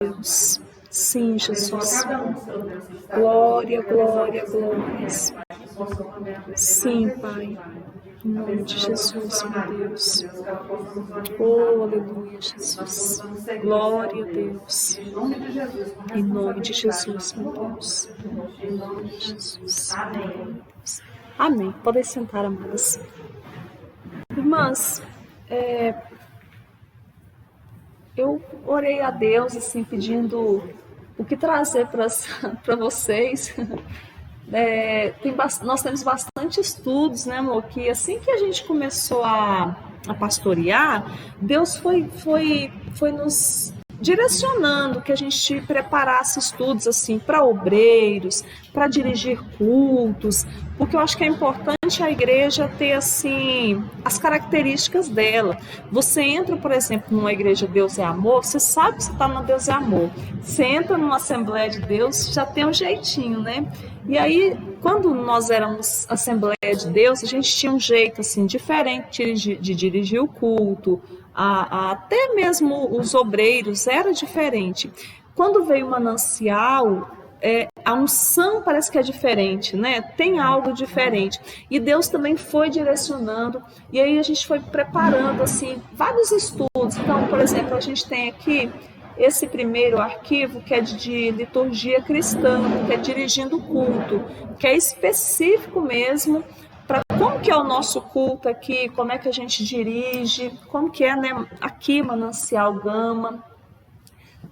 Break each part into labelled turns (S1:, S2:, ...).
S1: Deus. Sim, Jesus. Glória, glória, glória. Sim, Pai. Em nome de Jesus, meu Deus. Oh, aleluia, Jesus. Glória a Deus. Em nome de Jesus, meu Deus. Em nome de Jesus. Amém. Podem sentar, amadas. Irmãs, eu orei a Deus, assim, pedindo o que trazer para vocês. Nós temos bastante estudos, né, amor? Que assim que a gente começou a pastorear, Deus foi nos direcionando que a gente preparasse estudos assim para obreiros, para dirigir cultos, porque eu acho que é importante a igreja ter assim as características dela. Você entra, por exemplo, numa igreja Deus é Amor, você sabe que você está na Deus é Amor. Você entra numa Assembleia de Deus, já tem um jeitinho, né? E aí, quando nós éramos Assembleia de Deus, a gente tinha um jeito assim diferente de dirigir o culto, até mesmo os obreiros era diferente. Quando veio o manancial, a unção parece que é diferente, né? Tem algo diferente. E Deus também foi direcionando, e aí a gente foi preparando assim vários estudos. Então, por exemplo, a gente tem aqui esse primeiro arquivo que é de liturgia cristã, que é dirigindo o culto, que é específico mesmo para como que é o nosso culto aqui, como é que a gente dirige, como que é, né, aqui Manancial Gama.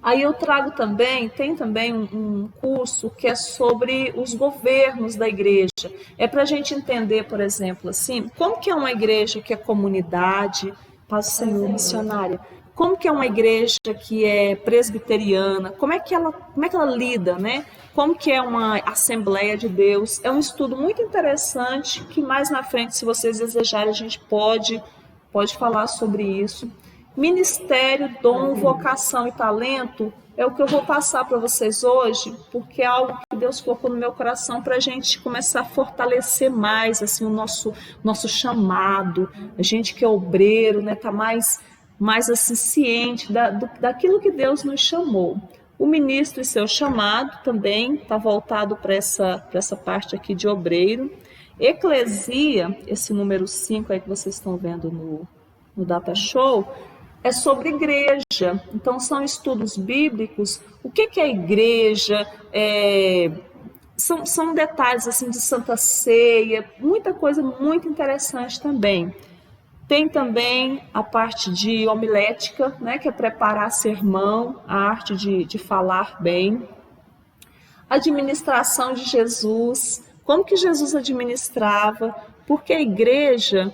S1: Aí eu trago também, tem também um curso que é sobre os governos da igreja. É para a gente entender, por exemplo, assim, como que é uma igreja que é comunidade, paz do Senhor, missionária, como que é uma igreja que é presbiteriana, como é que ela lida, né? Como que é uma Assembleia de Deus. É um estudo muito interessante que mais na frente, se vocês desejarem, a gente pode falar sobre isso. Ministério, dom, vocação e talento é o que eu vou passar para vocês hoje, porque é algo que Deus colocou no meu coração para a gente começar a fortalecer mais assim, o nosso chamado. A gente que é obreiro, né, tá mais assim, ciente daquilo que Deus nos chamou. O ministro e seu chamado também está voltado para essa parte aqui de obreiro. Eclesia, esse número 5 aí que vocês estão vendo no Data Show, é sobre igreja. Então, são estudos bíblicos. O que é igreja? São detalhes assim de Santa Ceia, muita coisa muito interessante também. Tem também a parte de homilética, né, que é preparar sermão, a arte de falar bem. Administração de Jesus, como que Jesus administrava, porque a igreja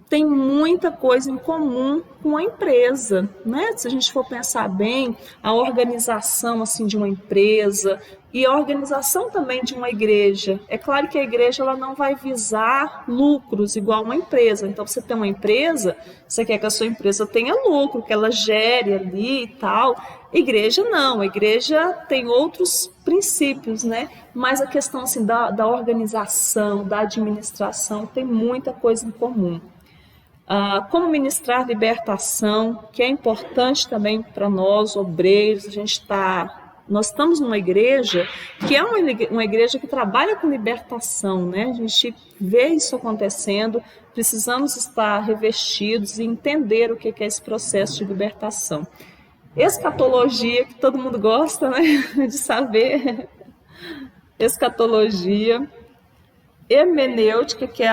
S1: tem muita coisa em comum com a empresa, né? Se a gente for pensar bem, a organização assim de uma empresa e a organização também de uma igreja. É claro que a igreja ela não vai visar lucros igual uma empresa. Então, você tem uma empresa, você quer que a sua empresa tenha lucro, que ela gere ali e tal. Igreja não, a igreja tem outros princípios, né? Mas a questão assim da organização, da administração, tem muita coisa em comum. Como ministrar libertação, que é importante também para nós, obreiros. Nós estamos numa igreja que é uma igreja que trabalha com libertação, né? A gente vê isso acontecendo, precisamos estar revestidos e entender o que é esse processo de libertação. Escatologia, que todo mundo gosta, né, de saber. Escatologia. Hermenêutica, que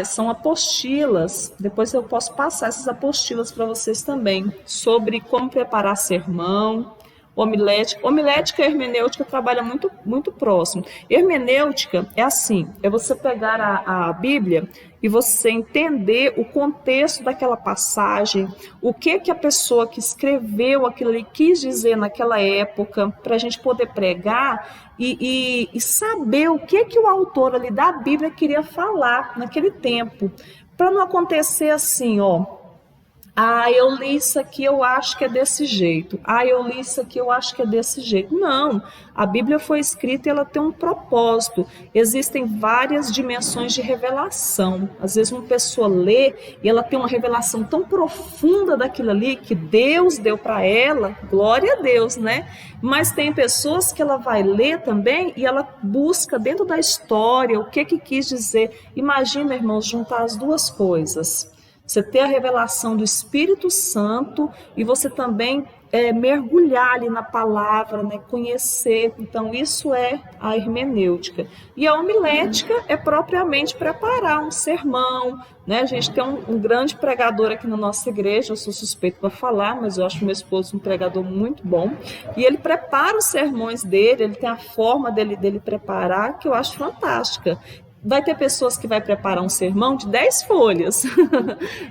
S1: são apostilas, depois eu posso passar essas apostilas para vocês também, sobre como preparar sermão. Homilética e hermenêutica trabalham muito, muito próximo. Hermenêutica é assim, é você pegar a Bíblia e você entender o contexto daquela passagem, o que a pessoa que escreveu aquilo ali quis dizer naquela época, para a gente poder pregar e saber o que o autor ali da Bíblia queria falar naquele tempo, para não acontecer assim, Ah, eu li isso aqui, eu acho que é desse jeito. Ah, eu li isso aqui, eu acho que é desse jeito. Não, a Bíblia foi escrita e ela tem um propósito. Existem várias dimensões de revelação. Às vezes uma pessoa lê e ela tem uma revelação tão profunda daquilo ali que Deus deu para ela, glória a Deus, né? Mas tem pessoas que ela vai ler também e ela busca dentro da história o que quis dizer. Imagina, irmãos, juntar as duas coisas. Você ter a revelação do Espírito Santo e você também mergulhar ali na palavra, né, conhecer. Então, isso é a hermenêutica. E a homilética é propriamente preparar um sermão. Né? A gente tem um grande pregador aqui na nossa igreja, eu sou suspeito para falar, mas eu acho meu esposo um pregador muito bom. E ele prepara os sermões dele, ele tem a forma dele preparar, que eu acho fantástica. Vai ter pessoas que vai preparar um sermão de 10 folhas.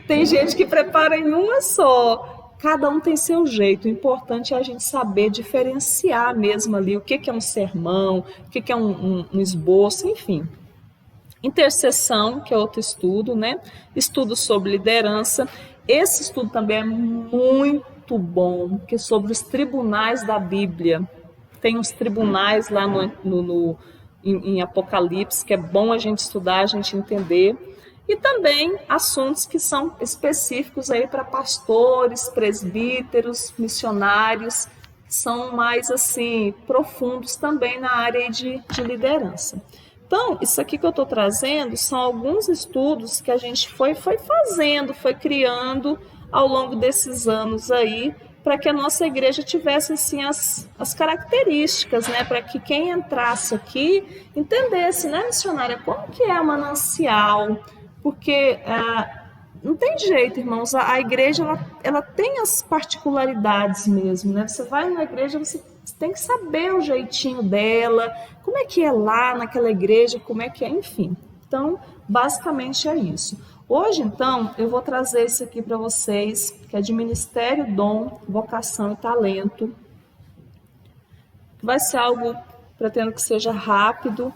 S1: Tem gente que prepara em uma só. Cada um tem seu jeito. O importante é a gente saber diferenciar mesmo ali o que é um sermão, o que é um esboço, enfim. Intercessão, que é outro estudo, né? Estudo sobre liderança. Esse estudo também é muito bom, que é sobre os tribunais da Bíblia. Tem os tribunais lá em Apocalipse, que é bom a gente estudar, a gente entender, e também assuntos que são específicos aí para pastores, presbíteros, missionários, que são mais assim profundos também na área de liderança. Então, isso aqui que eu estou trazendo são alguns estudos que a gente foi fazendo, foi criando ao longo desses anos aí, para que a nossa igreja tivesse assim as características, né, para que quem entrasse aqui entendesse, né, missionária, como que é a manancial, porque não tem jeito, irmãos, a igreja ela tem as particularidades mesmo, né, você vai na igreja, você tem que saber o jeitinho dela, como é que é lá naquela igreja, como é que é, enfim. Então, basicamente é isso. Hoje, então, eu vou trazer isso aqui para vocês, que é de Ministério, Dom, Vocação e Talento. Vai ser algo, pretendo que seja rápido,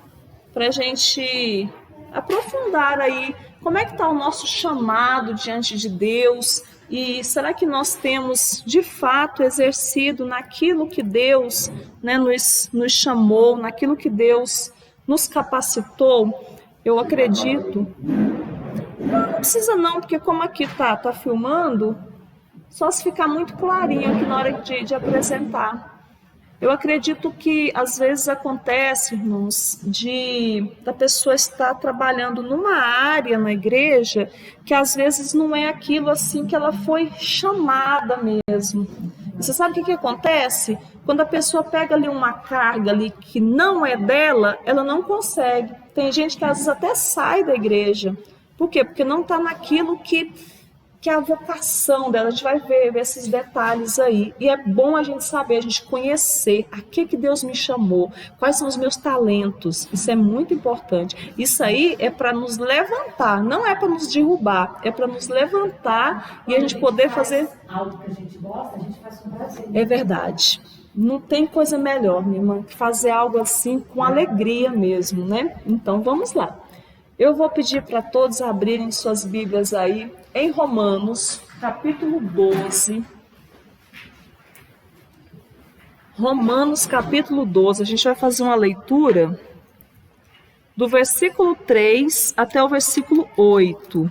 S1: para a gente aprofundar aí como é que está o nosso chamado diante de Deus e será que nós temos, de fato, exercido naquilo que Deus, né, nos chamou, naquilo que Deus nos capacitou? Eu acredito... Não precisa não, porque como aqui tá filmando, só se ficar muito clarinho aqui na hora de apresentar. Eu acredito que às vezes acontece, irmãos, da pessoa estar trabalhando numa área na igreja que às vezes não é aquilo assim que ela foi chamada mesmo. Você sabe o que acontece? Quando a pessoa pega ali uma carga ali que não é dela, ela não consegue. Tem gente que às vezes até sai da igreja. Por quê? Porque não está naquilo que é a vocação dela. A gente vai ver esses detalhes aí. E é bom a gente saber, a gente conhecer a que Deus me chamou, quais são os meus talentos. Isso é muito importante. Isso aí é para nos levantar, não é para nos derrubar, é para nos levantar e a gente poder fazer
S2: algo que a gente gosta, a gente faz com prazer.
S1: É verdade. Não tem coisa melhor, minha irmã, que fazer algo assim com alegria mesmo, né? Então vamos lá. Eu vou pedir para todos abrirem suas Bíblias aí em Romanos, capítulo 12. Romanos, capítulo 12. A gente vai fazer uma leitura do versículo 3 até o versículo 8.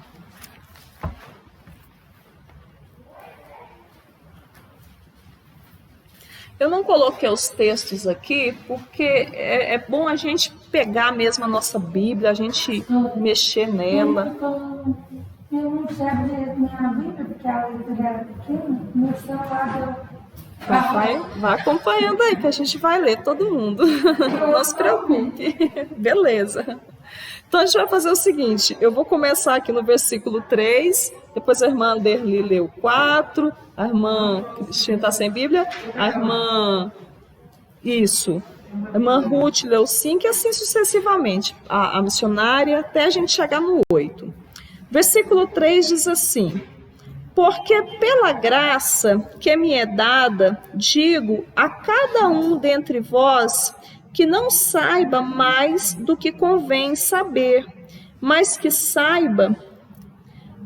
S1: Eu não coloquei os textos aqui porque é bom a gente pegar mesmo a nossa Bíblia, a gente mexer nela.
S2: Eu não enxergo direito minha Bíblia, porque a leitura era pequena, meu celular
S1: vai acompanhando aí, que a gente vai ler todo mundo. Não se preocupe. Beleza. Então a gente vai fazer o seguinte, eu vou começar aqui no versículo 3, depois a irmã Anderli leu 4, a irmã Cristina está sem Bíblia, a irmã Ruth leu 5 e assim sucessivamente, a missionária, até a gente chegar no 8. Versículo 3 diz assim: porque pela graça que me é dada, digo a cada um dentre vós que não saiba mais do que convém saber, mas que saiba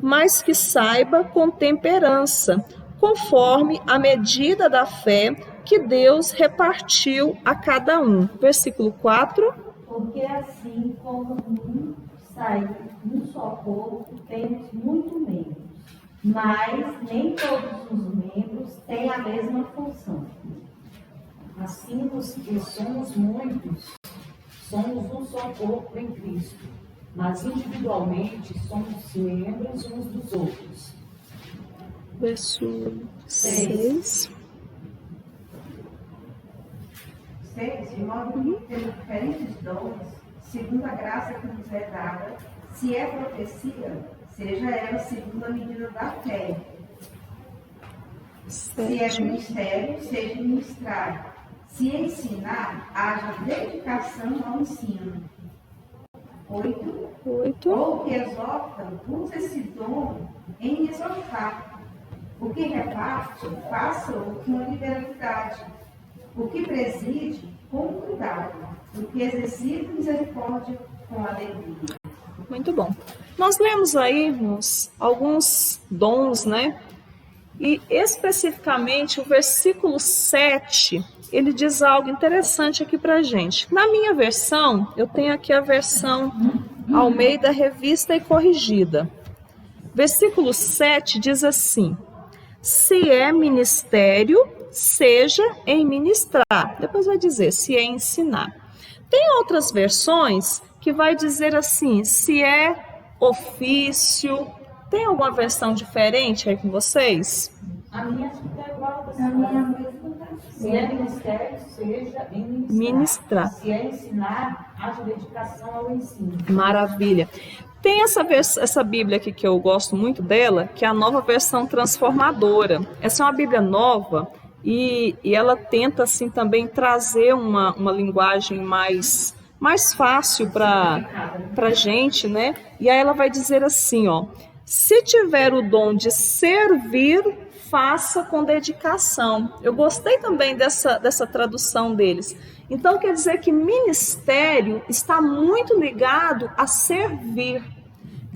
S1: mas que saiba com temperança, conforme a medida da fé que Deus repartiu a cada um. Versículo 4.
S3: Porque assim como sai um só corpo, temos muito membros, mas nem todos os membros têm a mesma função. Assim, os que somos muitos, somos um só corpo em Cristo, mas individualmente somos membros uns dos outros.
S1: Verso 6.
S4: 6. De modo que temos diferentes dons, segundo a graça que nos é dada, se é profecia, seja ela segundo a medida da fé. Se é ministério, seja ministrar. Se ensinar, haja dedicação ao ensino. 8. Ou que exortam, use esse dom em exortar. O que reparte, faça-o com liberalidade. O que preside, com cuidado. O que exercita misericórdia, com alegria.
S1: Muito bom. Nós lemos aí, irmãos, alguns dons, né? E especificamente o versículo 7, ele diz algo interessante aqui pra gente. Na minha versão, eu tenho aqui a versão Almeida Revista e Corrigida. Versículo 7 diz assim: se é ministério, seja em ministrar. Depois vai dizer se é ensinar. Tem outras versões que vai dizer assim, se é ofício. Tem alguma versão diferente aí com vocês?
S3: A minha é igual a
S2: A minha
S3: você.
S2: mesma
S3: Se é ministério, seja em ministrar.
S1: Ministrar.
S3: Se é ensinar, haja dedicação ao ensino.
S1: Maravilha. Tem essa Bíblia aqui que eu gosto muito dela, que é a Nova Versão Transformadora. Essa é uma Bíblia nova e ela tenta assim também trazer uma linguagem mais fácil para a gente, né? E aí ela vai dizer assim, ó: se tiver o dom de servir, faça com dedicação. Eu gostei também dessa tradução deles. Então quer dizer que ministério está muito ligado a servir.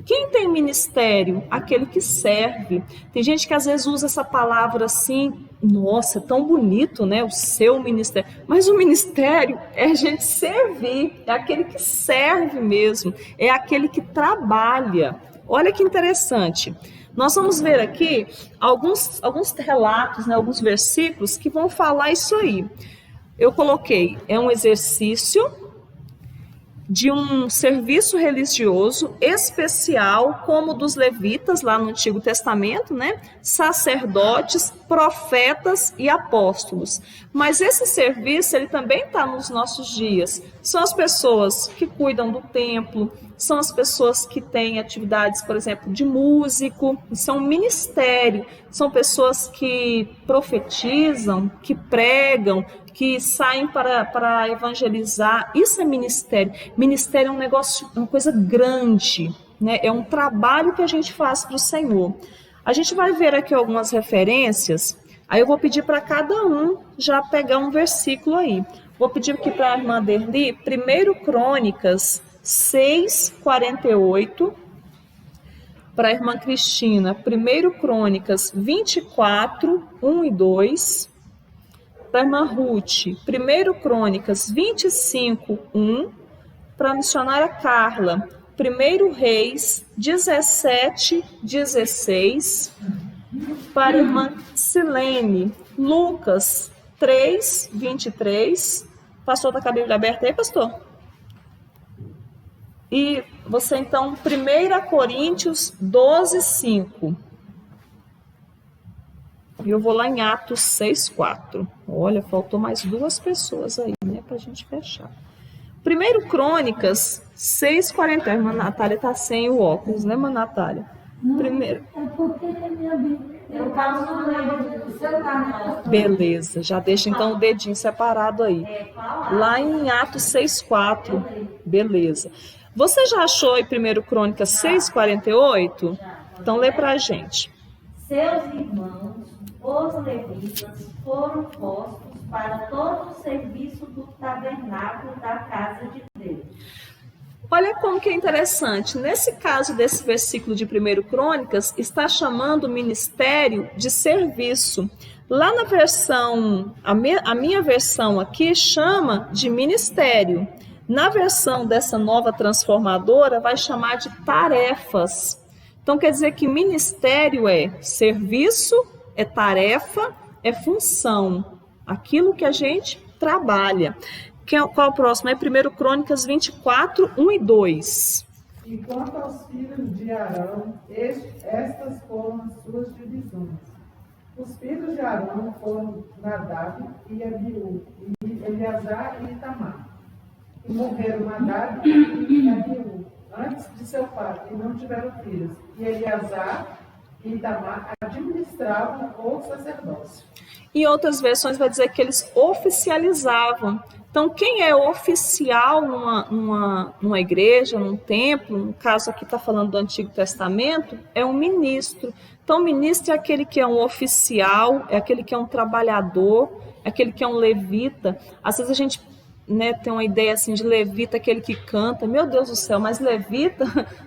S1: Quem tem ministério? Aquele que serve. Tem gente que às vezes usa essa palavra assim, nossa, é tão bonito, né? O seu ministério. Mas o ministério é a gente servir, é aquele que serve mesmo, é aquele que trabalha. Olha que interessante. Nós vamos ver aqui alguns relatos, né, alguns versículos que vão falar isso aí. Eu coloquei, é um exercício de um serviço religioso especial, como dos levitas lá no Antigo Testamento, né? Sacerdotes, profetas e apóstolos. Mas esse serviço, ele também está nos nossos dias. São as pessoas que cuidam do templo, são as pessoas que têm atividades, por exemplo, de músico, são um ministério, são pessoas que profetizam, que pregam, que saem para evangelizar. Isso é ministério. Ministério é um negócio, uma coisa grande, né? É um trabalho que a gente faz para o Senhor. A gente vai ver aqui algumas referências, aí eu vou pedir para cada um já pegar um versículo aí. Vou pedir aqui para a irmã Derli, 1 Crônicas 6:48, para a irmã Cristina, 1 Crônicas 24, 1 e 2, para a irmã Ruth, 1 Crônicas 25, 1, para a missionária Carla, 1 Reis 17, 16, para a irmã Silene, Lucas 3, 23, pastor está com a Bíblia aberta aí, pastor? E você então, 1 Coríntios 12, 5. E eu vou lá em Atos 6:4. Olha, faltou mais duas pessoas aí, né, pra gente fechar. 1 Crônicas 6:40. A irmã Natália tá sem o óculos, né, irmã Natália? Primeiro.
S2: É porque é minha Bíblia.
S3: Eu passo no lembro do celular.
S1: Beleza, já deixa então o dedinho separado aí. Lá em Atos 6:4. Beleza. Você já achou em 1 Crônicas 6:48? Então lê pra gente.
S3: Seus irmãos, os levitas, foram postos para todo o serviço do tabernáculo da casa de Deus.
S1: Olha como que é interessante. Nesse caso desse versículo de 1 Crônicas, está chamando o ministério de serviço. Lá na versão, a minha versão aqui chama de ministério. Na versão dessa nova transformadora, vai chamar de tarefas. Então, quer dizer que ministério é serviço, é tarefa, é função. Aquilo que a gente trabalha. Qual é o próximo? É 1 Crônicas 24, 1 e 2.
S5: E quanto aos filhos de Arão, estas foram as suas divisões. Os filhos de Arão foram Nadab e Abiú, e Eleazar e Itamar. E morreram Nadab e Abiú antes de seu pai, e não tiveram filhos. E Eleazar e Itamar administravam o sacerdócio.
S1: Em outras versões vai dizer que eles oficializavam. Então, quem é oficial numa igreja, num templo, no caso aqui está falando do Antigo Testamento, é um ministro. Então, o ministro é aquele que é um oficial, é aquele que é um trabalhador, é aquele que é um levita. Às vezes a gente tem uma ideia assim de levita, aquele que canta. Meu Deus do céu, mas levita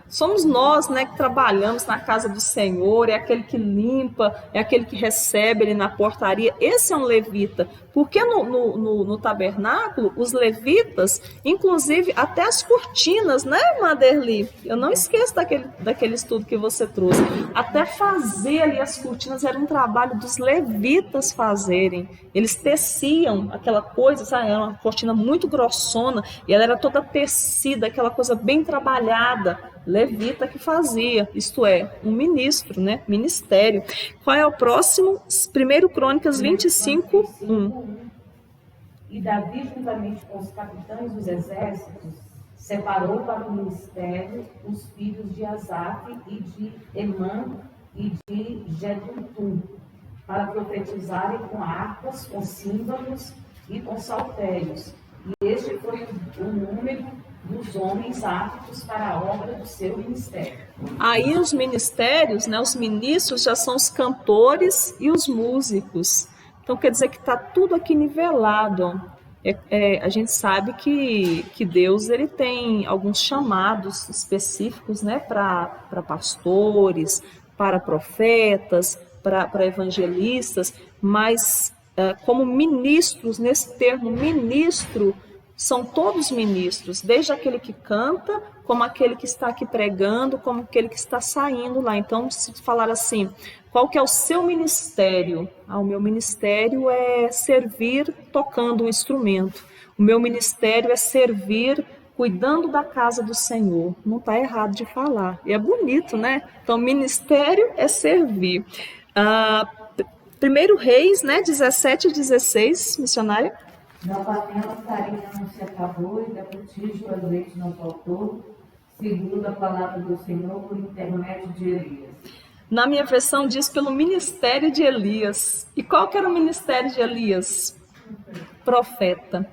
S1: somos nós, que trabalhamos na casa do Senhor, é aquele que limpa, é aquele que recebe ali na portaria. Esse é um levita, porque no tabernáculo, os levitas, inclusive até as cortinas, né, Maderli? Eu não esqueço daquele estudo que você trouxe. Até fazer ali as cortinas era um trabalho dos levitas fazerem. Eles teciam aquela coisa, sabe? Era uma cortina muito grossona e ela era toda tecida, aquela coisa bem trabalhada. Levita que fazia, isto é, um ministro, ministério. Qual é o próximo? 1 Crônicas 25, 1.
S6: E Davi, juntamente com os capitães dos exércitos, separou para o ministério os filhos de Asaf e de Emã e de Jedutum, para profetizarem com harpas, com símbolos e com saltérios. E este foi o número dos homens aptos para a obra do seu ministério.
S1: Aí os ministérios, os ministros já são os cantores e os músicos. Então quer dizer que está tudo aqui nivelado. A gente sabe que Deus ele tem alguns chamados específicos, para pastores, para profetas, para evangelistas, mas como ministros, nesse termo ministro, são todos ministros, desde aquele que canta, como aquele que está aqui pregando, como aquele que está saindo lá. Então, se falar assim, qual que é o seu ministério? O meu ministério é servir tocando um instrumento. O meu ministério é servir cuidando da casa do Senhor. Não está errado de falar. E é bonito, né? Então, ministério é servir. 1 Reis, 17 e 16, missionária.
S6: Da panela a farinha não se acabou e da botija o azeite não faltou, segundo a palavra do Senhor por intermédio de Elias.
S1: Na minha versão diz pelo ministério de Elias. E qual que era o ministério de Elias? Profeta.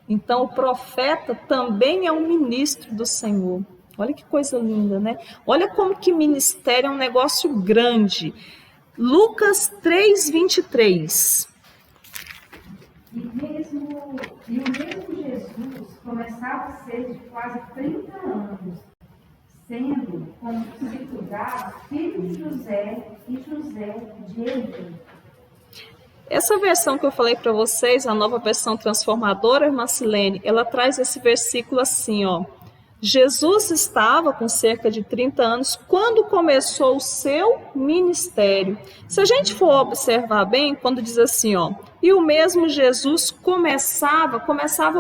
S1: Então o profeta também é um ministro do Senhor. Olha que coisa linda, né? Olha como que ministério é um negócio grande. Lucas 3:23.
S4: E o mesmo Jesus começava a ser de quase 30 anos, sendo como circuncidado filho de José e José de Eli.
S1: Essa versão que eu falei para vocês, a nova versão transformadora, irmã Silene, ela traz esse versículo assim, ó. Jesus estava com cerca de 30 anos quando começou o seu ministério. Se a gente for observar bem, quando diz assim, ó, e o mesmo Jesus começava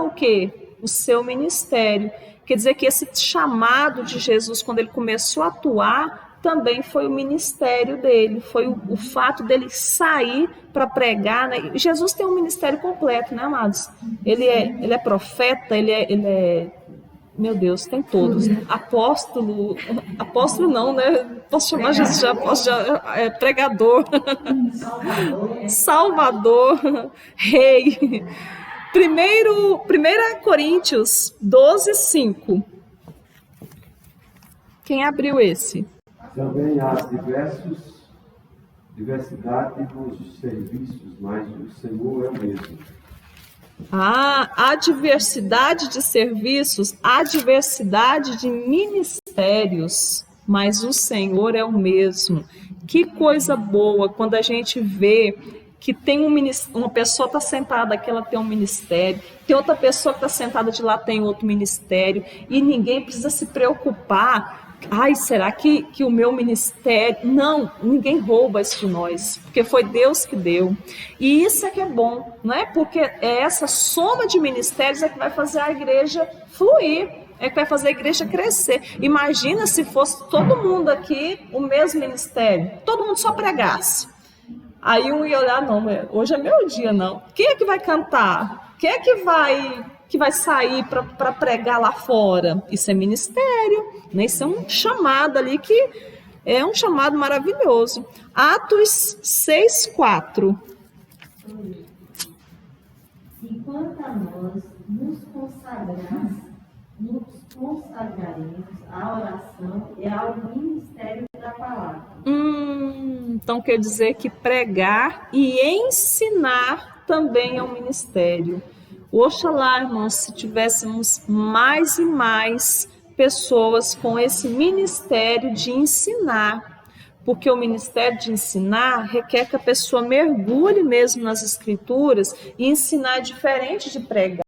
S1: o quê? O seu ministério. Quer dizer que esse chamado de Jesus, quando ele começou a atuar, também foi o ministério dele, foi o fato dele sair para pregar, né? Jesus tem um ministério completo, né, amados? Ele é profeta, ele é meu Deus, tem todos. Apóstolo não, né? Posso chamar Jesus de apóstolo, pregador, Salvador, Rei. 1 Coríntios 12:5. Quem abriu esse?
S7: Também há diversidade dos serviços, mas o Senhor é o mesmo.
S1: Há diversidade de serviços, há diversidade de ministérios, mas o Senhor é o mesmo. Que coisa boa quando a gente vê que tem uma pessoa está sentada aqui, ela tem um ministério, tem outra pessoa que está sentada de lá, tem outro ministério, e ninguém precisa se preocupar. Ai, será que o meu ministério... Não, ninguém rouba isso de nós, porque foi Deus que deu. E isso é que é bom, não é? Porque é essa soma de ministérios é que vai fazer a igreja fluir, é que vai fazer a igreja crescer. Imagina se fosse todo mundo aqui o mesmo ministério, todo mundo só pregasse. Aí um ia olhar, não, hoje é meu dia, não. Quem é que vai cantar? Quem é que vai sair para pregar lá fora? Isso é ministério, né? Isso é um chamado ali que é um chamado maravilhoso. Atos 6:4.
S3: Enquanto a nós nos consagraremos à oração e ao ministério da palavra.
S1: Então quer dizer que pregar e ensinar também é um ministério. Oxalá, irmãos, se tivéssemos mais e mais pessoas com esse ministério de ensinar, porque o ministério de ensinar requer que a pessoa mergulhe mesmo nas escrituras, e ensinar é diferente de pregar.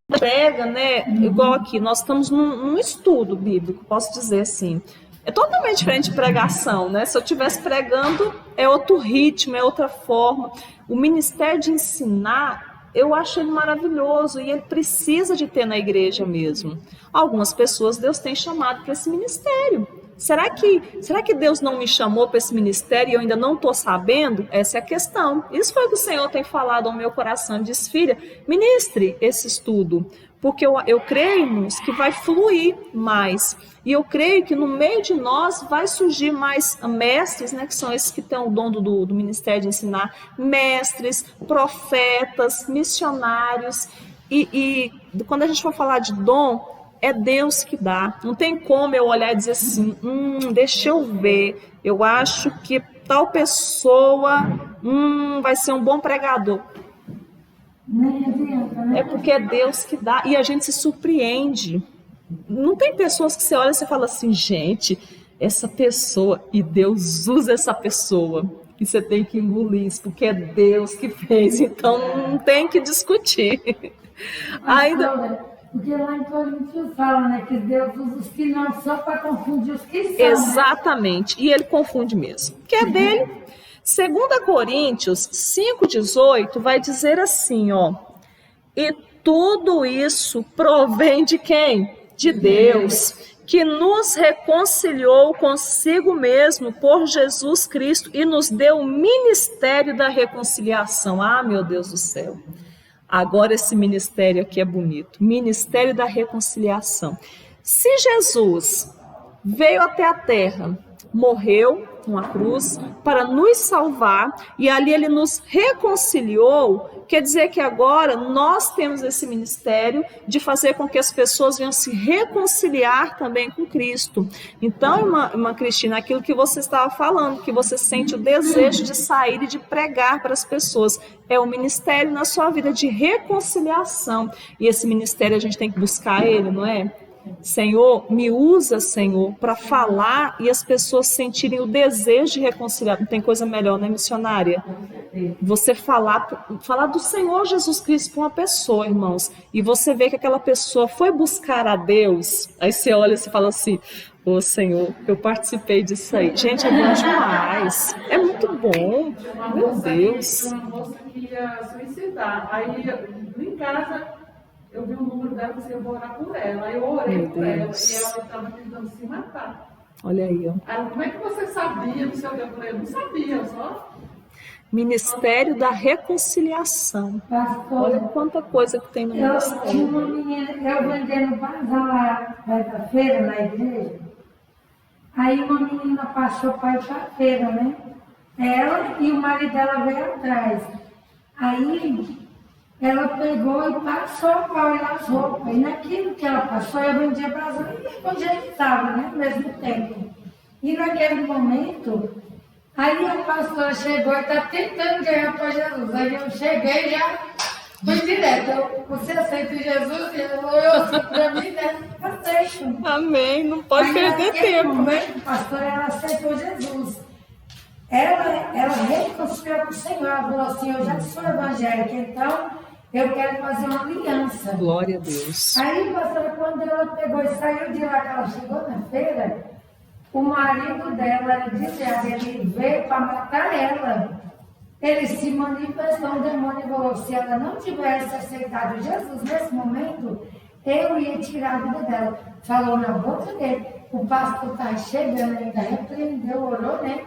S1: Prega, né? Igual aqui, nós estamos num estudo bíblico, posso dizer assim. É totalmente diferente de pregação, né? Se eu estivesse pregando, é outro ritmo, é outra forma. O ministério de ensinar, eu acho ele maravilhoso e ele precisa de ter na igreja mesmo. Algumas pessoas Deus tem chamado para esse ministério. Será que Deus não me chamou para esse ministério e eu ainda não estou sabendo? Essa é a questão. Isso foi o que o Senhor tem falado ao meu coração. Diz, filha, ministre esse estudo, porque eu creio, irmãos, que vai fluir mais. E eu creio que no meio de nós vai surgir mais mestres, né, que são esses que têm o dom do ministério de ensinar, mestres, profetas, missionários. E quando a gente for falar de dom, é Deus que dá. Não tem como eu olhar e dizer assim, deixa eu ver, eu acho que tal pessoa vai ser um bom pregador.
S2: Nem adianta, né?
S1: É porque é Deus que dá e a gente se surpreende. Não tem pessoas que você olha e você fala assim, gente, essa pessoa, e Deus usa essa pessoa. E você tem que engolir isso, porque é Deus que fez, então não tem que discutir. Ainda...
S2: Porque lá em Coríntios fala, né, que Deus usa os que não são para confundir os que são.
S1: Exatamente, né? E ele confunde mesmo, que é dele. 2 Coríntios 5,18 vai dizer assim, ó, e tudo isso provém de quem? De Deus, que nos reconciliou consigo mesmo por Jesus Cristo e nos deu o ministério da reconciliação. Ah, meu Deus do céu! Agora esse ministério aqui é bonito, ministério da reconciliação. Se Jesus veio até a terra, morreu numa cruz para nos salvar e ali ele nos reconciliou, quer dizer que agora nós temos esse ministério de fazer com que as pessoas venham se reconciliar também com Cristo. Então, irmã Cristina, aquilo que você estava falando, que você sente o desejo de sair e de pregar para as pessoas, é o ministério na sua vida de reconciliação. E esse ministério a gente tem que buscar ele, não é? Senhor, me usa, Senhor, para falar e as pessoas sentirem o desejo de reconciliar. Não tem coisa melhor, né, missionária? Você falar do Senhor Jesus Cristo para uma pessoa, irmãos, e você vê que aquela pessoa foi buscar a Deus, aí você olha e você fala assim, ô Senhor, eu participei disso aí. Gente, é bom demais, é muito bom, meu Deus.
S5: Uma moça que ia suicidar, aí em casa... Eu vi o número dela e eu vou orar por ela. Aí eu orei por ela e ela estava tentando se matar.
S1: Olha aí, ó.
S5: Aí, como é que você sabia? Não sei o que eu falei, eu não sabia, só.
S1: Ministério da Reconciliação.
S2: Pastor,
S1: Olha quanta coisa que tem no
S2: eu
S1: ministério.
S2: tinha uma menina, eu vendendo bazar lá da feira, na igreja. Aí uma menina passou para ir para a feira, né? Ela e o marido dela veio atrás. Aí ela pegou e passou para olhar as roupas. E naquilo que ela passou, eu vendia bazar onde ele estava, né? Ao mesmo tempo. E naquele momento, aí a pastora chegou e está tentando ganhar para Jesus. Aí eu cheguei já Foi direto. Você aceita Jesus? Eu aceito pra mim, né? Aceito.
S1: Amém. Não pode
S2: Aí,
S1: perder
S2: naquele
S1: tempo.
S2: momento, pastor, ela aceitou Jesus. Ela reconciliou com o Senhor. Ela falou assim, eu já sou evangélica, então eu quero fazer uma aliança.
S1: Glória a Deus.
S2: Aí, pastora, quando ela pegou e saiu de lá, que ela chegou na feira, o marido dela era desviado, ele veio para matar ela. Ele se manifestou, um demônio e falou, se ela não tivesse aceitado Jesus nesse momento, eu ia tirar a vida dela. Falou na boca dele, o pastor está chegando, ainda repreendeu, orou, né?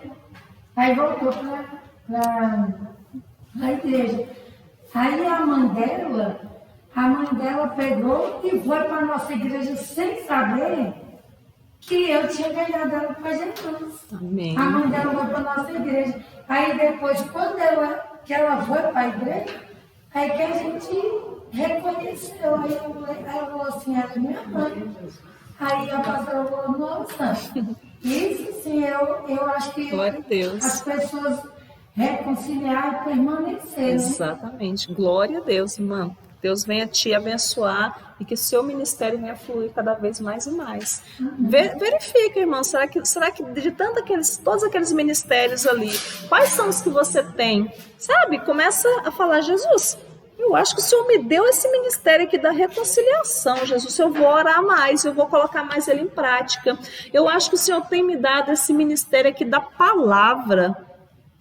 S2: Aí voltou para a igreja. Aí a mãe dela pegou e foi para a nossa igreja sem saber que eu tinha ganhado ela para Jesus.
S1: Amém.
S2: A mãe dela foi para a nossa igreja. Aí depois, quando ela foi para a igreja, aí que a gente reconheceu. Aí ela falou assim, ela é minha mãe. Aí a pastora falou, nossa, isso sim, eu acho que
S1: Glória a Deus.
S2: as pessoas reconciliar e permanecer. Né?
S1: Exatamente. Glória a Deus, irmã. Deus venha te abençoar e que seu ministério venha fluir cada vez mais e mais. Verifica, irmão, será que de todos aqueles ministérios ali, quais são os que você tem? Sabe, começa a falar, Jesus, eu acho que o Senhor me deu esse ministério aqui da reconciliação, Jesus, eu vou orar mais, eu vou colocar mais ele em prática. Eu acho que o Senhor tem me dado esse ministério aqui da palavra.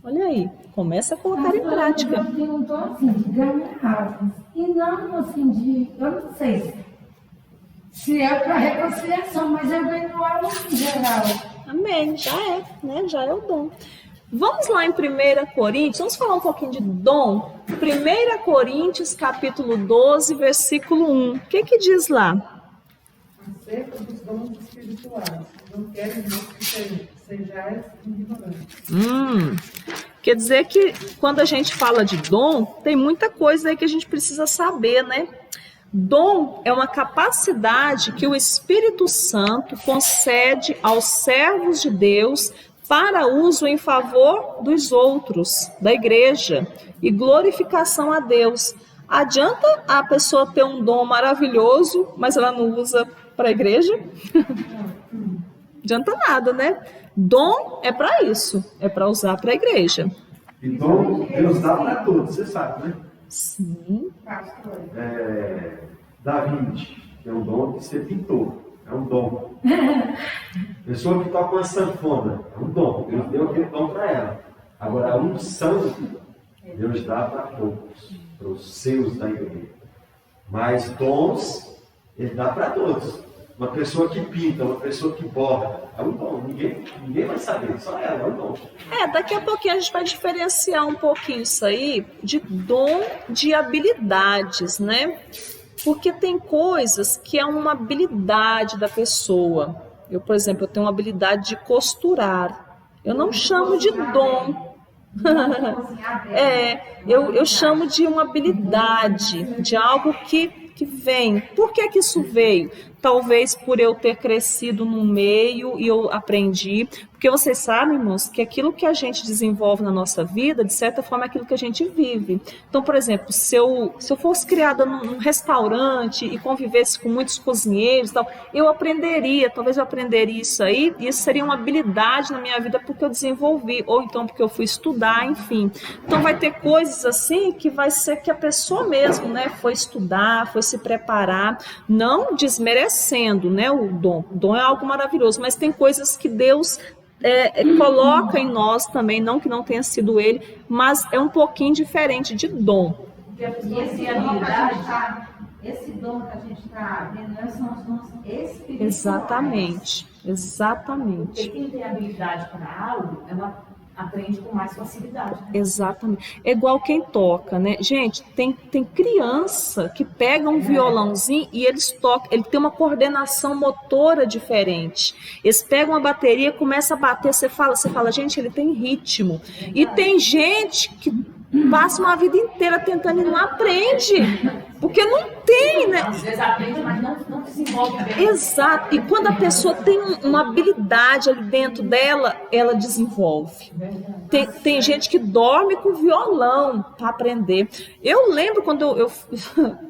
S1: Olha aí, começa a colocar em prática.
S2: Eu perguntou assim, de ganhar almas. E não assim de, eu não sei se é para reconciliação, mas eu ganho almas em geral.
S1: Amém, já é, né? Já é o dom. Vamos lá em 1 Coríntios, vamos falar um pouquinho de dom. 1 Coríntios, capítulo 12, versículo 1. O que diz lá?
S5: Acerca dos dons espirituais, não quero que sejais ignorantes.
S1: Quer dizer que quando a gente fala de dom, tem muita coisa aí que a gente precisa saber, né? Dom é uma capacidade que o Espírito Santo concede aos servos de Deus para uso em favor dos outros, da igreja, e glorificação a Deus. Adianta a pessoa ter um dom maravilhoso, mas ela não usa para a igreja? Adianta nada, né? Dom é para isso, é para usar para a igreja.
S7: E dom Deus dá para todos, você sabe, né?
S1: Sim.
S7: Da Vinci tem um dom de ser pintor, é um dom. Pessoa que toca uma sanfona, é um dom, Deus deu aquele dom para ela. Agora, a unção, Deus dá para poucos, para os seus da igreja. Mas dons, Ele dá para todos. Uma pessoa que pinta, uma pessoa que borda, é um dom, ninguém vai saber, só ela, é um dom.
S1: Daqui a pouquinho a gente vai diferenciar um pouquinho isso aí de dom de habilidades, né? Porque tem coisas que é uma habilidade da pessoa. Eu, por exemplo, eu tenho uma habilidade de costurar. Eu não chamo de dom. Eu chamo de uma habilidade, de algo que vem. Por que isso veio? Talvez por eu ter crescido no meio e eu aprendi. Porque vocês sabem, irmãos, que aquilo que a gente desenvolve na nossa vida, de certa forma, é aquilo que a gente vive. Então, por exemplo, se eu fosse criada num restaurante e convivesse com muitos cozinheiros e tal, talvez eu aprenderia isso aí, e isso seria uma habilidade na minha vida porque eu desenvolvi, ou então porque eu fui estudar, enfim. Então, vai ter coisas assim que vai ser que a pessoa mesmo, né, foi estudar, foi se preparar, não desmerecendo, né, o dom. O dom é algo maravilhoso, mas tem coisas que Deus coloca em nós também, não que não tenha sido ele, mas é um pouquinho diferente de dom.
S4: E esse dom que a gente está vendo são os dons espirituais.
S1: Exatamente.
S6: Porque quem tem habilidade para algo, ela aprende com mais facilidade. Né?
S1: Exatamente. É igual quem toca, né? Gente, tem criança que pega um violãozinho e eles tocam, ele tem uma coordenação motora diferente. Eles pegam uma bateria, começa a bater, você fala, gente, ele tem ritmo. E tem gente que passa uma vida inteira tentando e não aprende. Porque não tem, né?
S6: Às vezes aprende, mas não desenvolve bem.
S1: Exato. E quando a pessoa tem uma habilidade ali dentro dela, ela desenvolve. Tem gente que dorme com violão para aprender. Eu lembro quando eu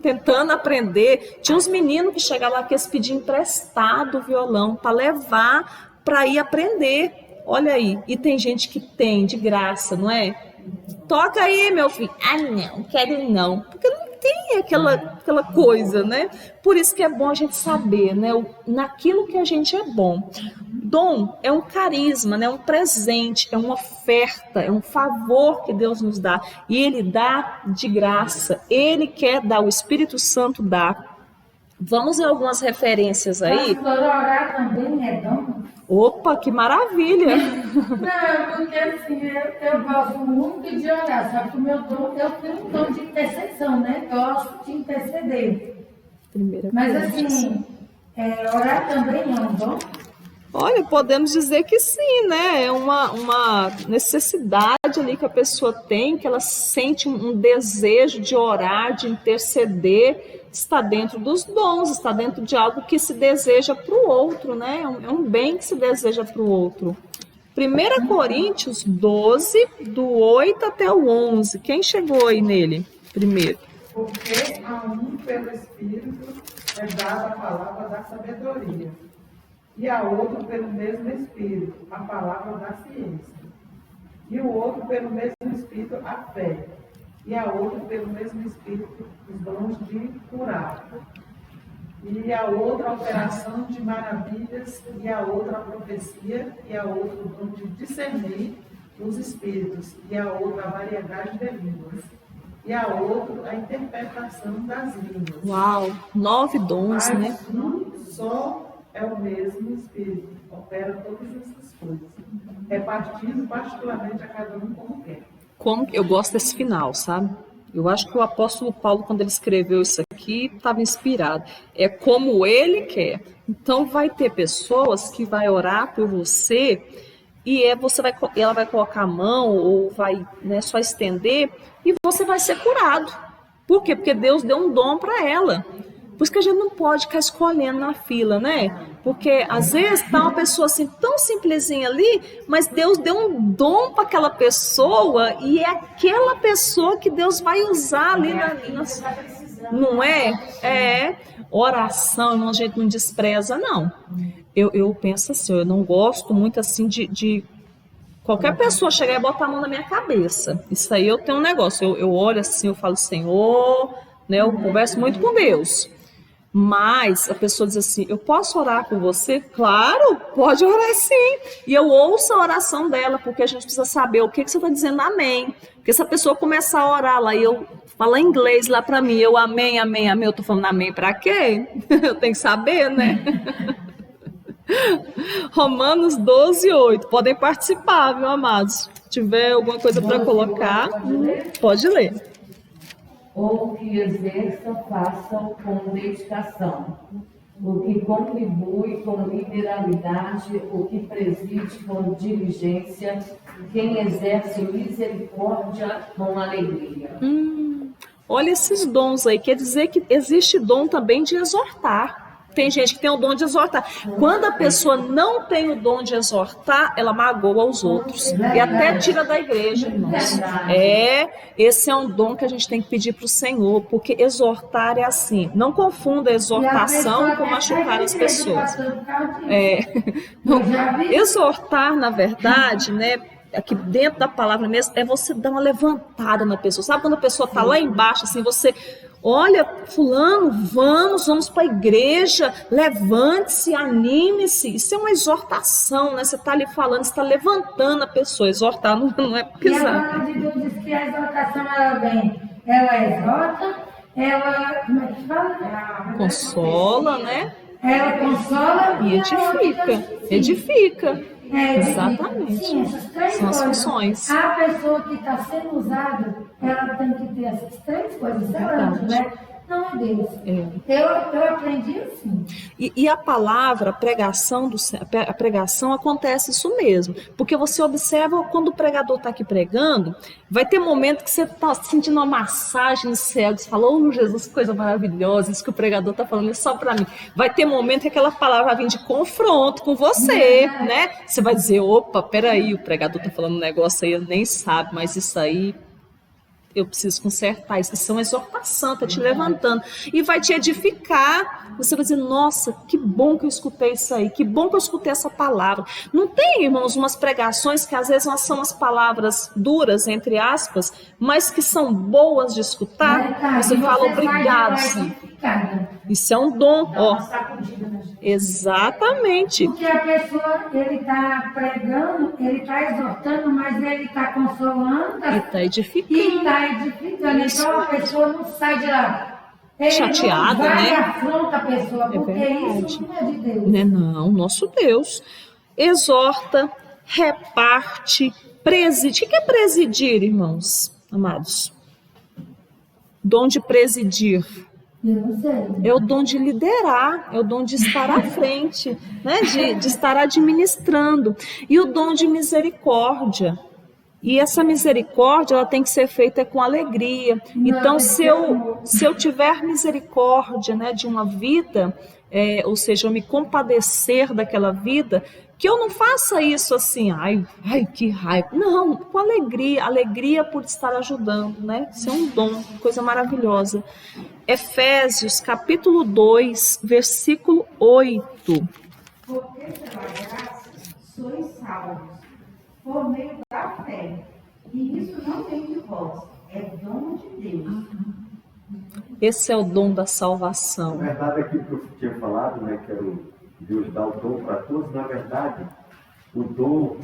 S1: tentando aprender, tinha uns meninos que chegavam lá que eles pediam emprestado o violão para levar para ir aprender. Olha aí. E tem gente que tem de graça, não é? Toca aí, meu filho. Ah, não, quero não. Porque não tem aquela coisa, né? Por isso que é bom a gente saber, né? Naquilo que a gente é bom. Dom é um carisma, né? Um presente, é uma oferta, é um favor que Deus nos dá. E Ele dá de graça. Ele quer dar, o Espírito Santo dá. Vamos em algumas referências aí.
S2: Pastor, orar também é dom?
S1: Opa, que maravilha!
S2: Não, porque assim, eu gosto muito de orar, só que o meu dom, eu tenho um dom de intercessão, né? Gosto de interceder. Mas assim, orar também é um dom?
S1: Olha, podemos dizer que sim, né? É uma necessidade ali que a pessoa tem, que ela sente um desejo de orar, de interceder, está dentro dos dons, está dentro de algo que se deseja para o outro, né? É um bem que se deseja para o outro. 1 Coríntios 12, do 8 até o 11. Quem chegou aí nele primeiro?
S5: Porque a um pelo Espírito é dada a palavra da sabedoria, e a outro pelo mesmo Espírito a palavra da ciência, e o outro pelo mesmo Espírito a fé, e a outro pelo mesmo Espírito os dons de curar, e a outra a operação de maravilhas, e a outra a profecia, e a outra o dom de discernir os espíritos, e a outra a variedade de línguas, e a outra a interpretação das línguas.
S1: Uau, 9 dons, né?
S5: Mas um só é o mesmo Espírito, opera todas essas coisas, repartindo particularmente a cada um como quer.
S1: Eu gosto desse final, sabe? Eu acho que o apóstolo Paulo, quando ele escreveu isso aqui, estava inspirado. É como ele quer. Então vai ter pessoas que vai orar por você e ela vai colocar a mão ou vai, né, só estender e você vai ser curado. Por quê? Porque Deus deu um dom para ela. Por isso que a gente não pode ficar escolhendo na fila, né? Porque às vezes tá uma pessoa assim tão simplesinha ali, mas Deus deu um dom para aquela pessoa e é aquela pessoa que Deus vai usar ali não é? É oração, a gente não despreza, não. Eu penso assim, eu não gosto muito assim de qualquer pessoa chegar e botar a mão na minha cabeça. Isso aí eu tenho um negócio, eu olho assim, eu falo, Senhor, né? Eu converso muito com Deus. Mas a pessoa diz assim, eu posso orar com você? Claro, pode orar sim. E eu ouço a oração dela, porque a gente precisa saber o que você está dizendo amém. Porque se a pessoa começar a orar lá e eu falar inglês lá para mim, eu amém, amém, amém, eu tô falando amém para quê? Eu tenho que saber, né? Romanos 12, 8. Podem participar, viu, amados? Se tiver alguma coisa para colocar, pode ler.
S8: Ou que exerça, façam com dedicação, o que contribui com liberalidade, o que preside com diligência, quem exerce misericórdia com alegria.
S1: Olha esses dons aí, quer dizer que existe dom também de exortar. Tem gente que tem o dom de exortar. Quando a pessoa não tem o dom de exortar, ela magoa os outros. E até tira da igreja, irmãos. Esse é um dom que a gente tem que pedir para o Senhor, porque exortar é assim. Não confunda exortação com machucar as pessoas. Exortar, na verdade, né? Aqui dentro da palavra mesmo, é você dar uma levantada na pessoa. Sabe quando a pessoa está lá embaixo, assim, você... Olha, fulano, vamos para a igreja, levante-se, anime-se. Isso é uma exortação, né? Você está ali falando, você está levantando a pessoa. Exortar não é pisar.
S2: E a palavra de Deus diz que a exortação, ela exorta, ela, como é que fala?
S1: Consola, né?
S2: Ela consola
S1: e edifica. Exatamente.
S2: Sim, essas três
S1: são as
S2: coisas.
S1: funções.
S2: A pessoa que está sendo usada, ela tem que ter essas três coisas, né? não é Deus. Eu aprendi assim.
S1: E a palavra, a pregação acontece isso mesmo. Porque você observa quando o pregador está aqui pregando, vai ter momento que você está sentindo uma massagem no céu, você fala, oh Jesus, que coisa maravilhosa, isso que o pregador está falando é só para mim. Vai ter momento que aquela palavra vai vir de confronto com você, né? Você vai dizer, opa, peraí, o pregador está falando um negócio aí, ele nem sabe, mas isso aí eu preciso consertar. Isso é uma exortação, está te levantando e vai te edificar. Você vai dizer, nossa, que bom que eu escutei isso aí, que bom que eu escutei essa palavra. Não tem, irmãos, umas pregações que às vezes não são as palavras duras, entre aspas, mas que são boas de escutar. Você fala, obrigado, Senhor. Isso é um dom, ó. Exatamente.
S2: Porque a pessoa, ele está pregando, ele está exortando, mas ele está consolando.
S1: E está edificando.
S2: E está edificando. Então a pessoa não sai de lá
S1: chateada,
S2: não vai
S1: né?
S2: E afronta a pessoa, porque
S1: verdade.
S2: Isso não é de Deus.
S1: Não, nosso Deus. Exorta, reparte, preside. O que é presidir, irmãos amados? Dom de presidir.
S2: Eu não sei.
S1: É o dom de liderar, é o dom de estar à frente, né? de estar administrando. E o dom de misericórdia. E essa misericórdia, ela tem que ser feita com alegria. Então, se eu tiver misericórdia, né, de uma vida, ou seja, eu me compadecer daquela vida, que eu não faça isso assim, ai, que raiva. Não, com alegria por estar ajudando, né? Isso é um dom, coisa maravilhosa. Efésios, capítulo 2, versículo 8.
S4: Porque pela graça sois salvos, por meio da fé. E isso não vem de vós, é dom de Deus.
S1: Esse é o dom da salvação.
S7: Na verdade, aquilo que eu tinha falado, né, que era Deus dá o dom para todos, na verdade, o dom,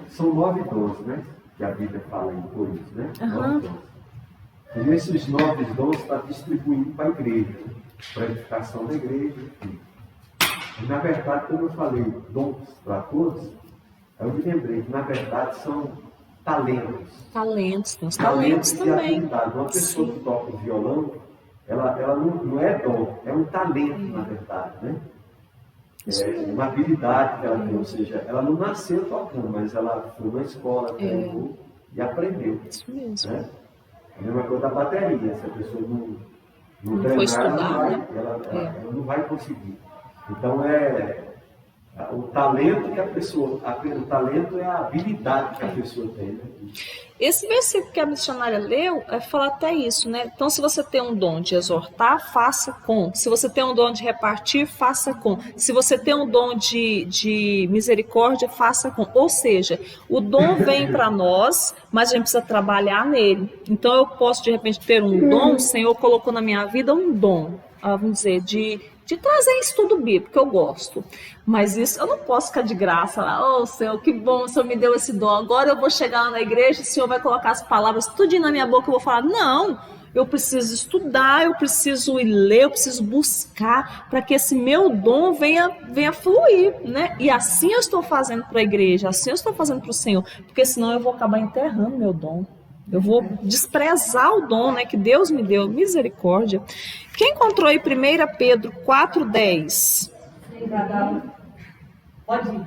S7: são 9 dons, né? Que a Bíblia fala em Coríntios, né? 9 dons. E nesses 9 dons está distribuindo para a igreja, para a edificação da igreja, enfim. E, na verdade, quando eu falei dons para todos, eu me lembrei que, na verdade, são talentos.
S1: Talentos, tem os talentos
S7: de
S1: também.
S7: habilidade. Uma pessoa que toca o violão, ela não é dom, é um talento, na verdade, né? É uma habilidade que ela tem, ou seja, ela não nasceu tocando, mas ela foi na escola, aprendeu e aprendeu.
S1: Isso mesmo.
S7: Né? A mesma coisa da bateria, se a pessoa não treinar,
S1: foi estudar,
S7: ela não vai conseguir. Então o talento que a pessoa, o talento é a habilidade que a pessoa tem. Né?
S1: Esse versículo que a missionária leu fala até isso, né? Então, se você tem um dom de exortar, faça com. Se você tem um dom de repartir, faça com. Se você tem um dom de misericórdia, faça com. Ou seja, o dom vem para nós, mas a gente precisa trabalhar nele. Então, eu posso, de repente, ter um dom, o Senhor colocou na minha vida um dom, vamos dizer, de trazer estudo bíblico, que eu gosto. Mas isso eu não posso ficar de graça lá. Oh, Senhor, que bom, o Senhor me deu esse dom. Agora eu vou chegar lá na igreja, o Senhor vai colocar as palavras tudinho na minha boca, eu vou falar, não, eu preciso estudar, eu preciso ir ler, eu preciso buscar para que esse meu dom venha fluir, né? E assim eu estou fazendo para a igreja, assim eu estou fazendo para o Senhor, porque senão eu vou acabar enterrando meu dom. Eu vou desprezar o dom, né, que Deus me deu, misericórdia. Quem encontrou aí 1 Pedro 4,10?
S3: Pode ir.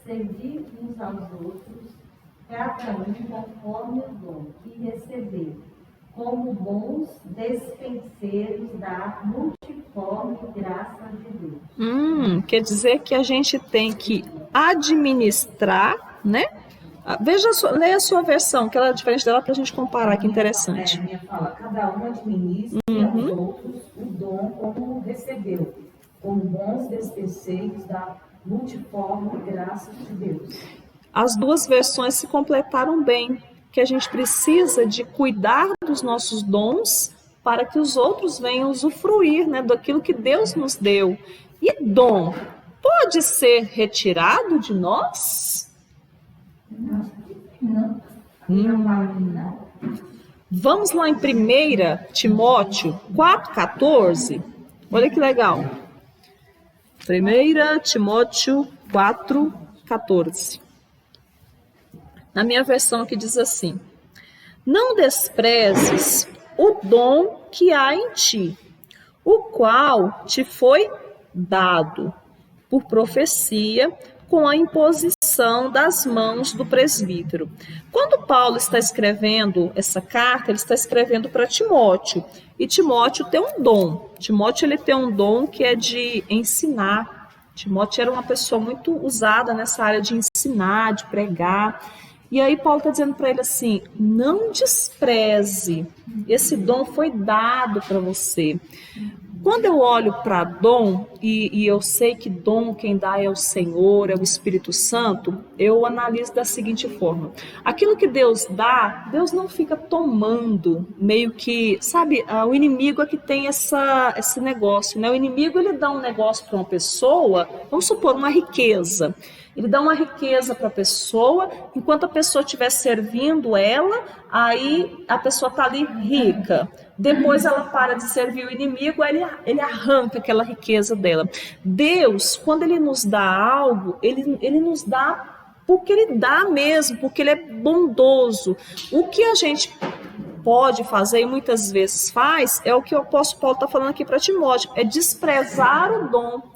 S3: Servir uns aos outros, cada um conforme o dom que receber, como bons despenseiros da multiforme graça de Deus.
S1: Quer dizer que a gente tem que administrar, né? Leia a sua versão, que ela é diferente dela, para a gente comparar, que interessante.
S6: A minha fala, cada um administra aos outros o dom como recebeu, como bons despenseiros da multiforme graça de Deus.
S1: As duas versões se completaram bem, que a gente precisa de cuidar dos nossos dons para que os outros venham usufruir, né, daquilo que Deus nos deu. E dom pode ser retirado de nós?
S2: Não.
S1: Vamos lá em 1 Timóteo 4,14. Olha que legal. 1 Timóteo 4,14. Na minha versão aqui diz assim: não desprezes o dom que há em ti, o qual te foi dado por profecia com a imposição das mãos do presbítero. Quando Paulo está escrevendo essa carta, ele está escrevendo para Timóteo. E Timóteo tem um dom. Timóteo ele tem um dom que é de ensinar. Timóteo era uma pessoa muito usada nessa área de ensinar, de pregar. E aí Paulo está dizendo para ele assim, não despreze, esse dom foi dado para você. Quando eu olho para dom, e eu sei que dom quem dá é o Senhor, é o Espírito Santo, eu analiso da seguinte forma. Aquilo que Deus dá, Deus não fica tomando, meio que, sabe, o inimigo é que tem esse negócio, né? O inimigo ele dá um negócio para uma pessoa, vamos supor, uma riqueza. Ele dá uma riqueza para a pessoa, enquanto a pessoa estiver servindo ela, aí a pessoa está ali rica. Depois ela para de servir o inimigo, aí ele arranca aquela riqueza dela. Deus, quando Ele nos dá algo, Ele nos dá porque Ele dá mesmo, porque Ele é bondoso. O que a gente pode fazer e muitas vezes faz, é o que o apóstolo Paulo está falando aqui para Timóteo, é desprezar o dom.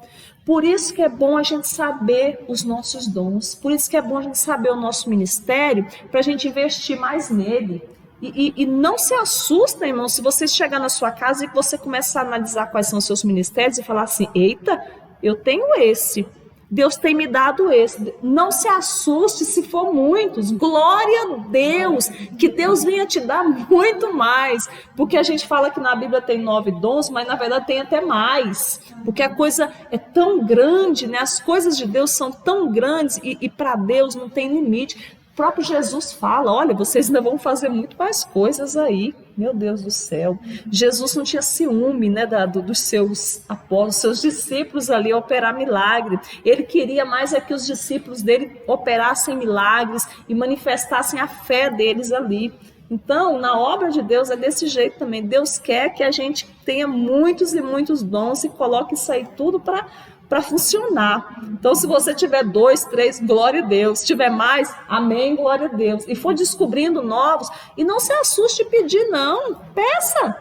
S1: Por isso que é bom a gente saber os nossos dons, por isso que é bom a gente saber o nosso ministério, para a gente investir mais nele. E não se assusta, irmão, se você chegar na sua casa e você começar a analisar quais são os seus ministérios e falar assim, eita, eu tenho esse, Deus tem me dado esse. Não se assuste se for muitos, glória a Deus, que Deus venha te dar muito mais, porque a gente fala que na Bíblia tem 9 dons, mas na verdade tem até mais, porque a coisa é tão grande, né? As coisas de Deus são tão grandes e para Deus não tem limite. O próprio Jesus fala, olha, vocês ainda vão fazer muito mais coisas aí. Meu Deus do céu. Jesus não tinha ciúme, né, dos seus apóstolos, seus discípulos ali operar milagre. Ele queria mais é que os discípulos dele operassem milagres e manifestassem a fé deles ali. Então, na obra de Deus é desse jeito também. Deus quer que a gente tenha muitos e muitos dons e coloque isso aí tudo para funcionar. Então, se você tiver 2, 3, glória a Deus. Se tiver mais, amém, glória a Deus. E for descobrindo novos, e não se assuste de pedir, não. Peça.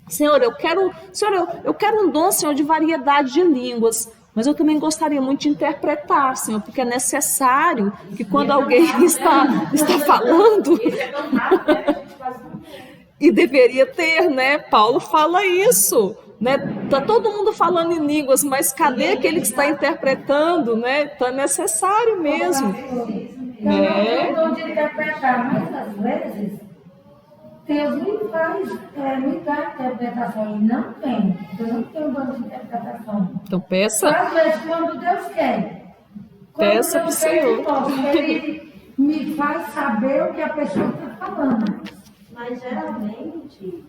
S1: Senhor, eu quero um dom, Senhor, de variedade de línguas. Mas eu também gostaria muito de interpretar, Senhor, porque é necessário que quando alguém está falando... E deveria ter, né? Paulo fala isso. Né? Tá todo mundo falando em línguas, mas cadê aquele que está interpretando, né? Tá necessário mesmo.
S2: Eu não de interpretar, mas às vezes Deus me dá interpretação e não tem. Eu não tenho dom de interpretação.
S1: Então peça.
S2: Às vezes quando Deus quer.
S1: Peça para o Senhor.
S2: Ele me faz saber o que a pessoa está falando.
S3: Mas geralmente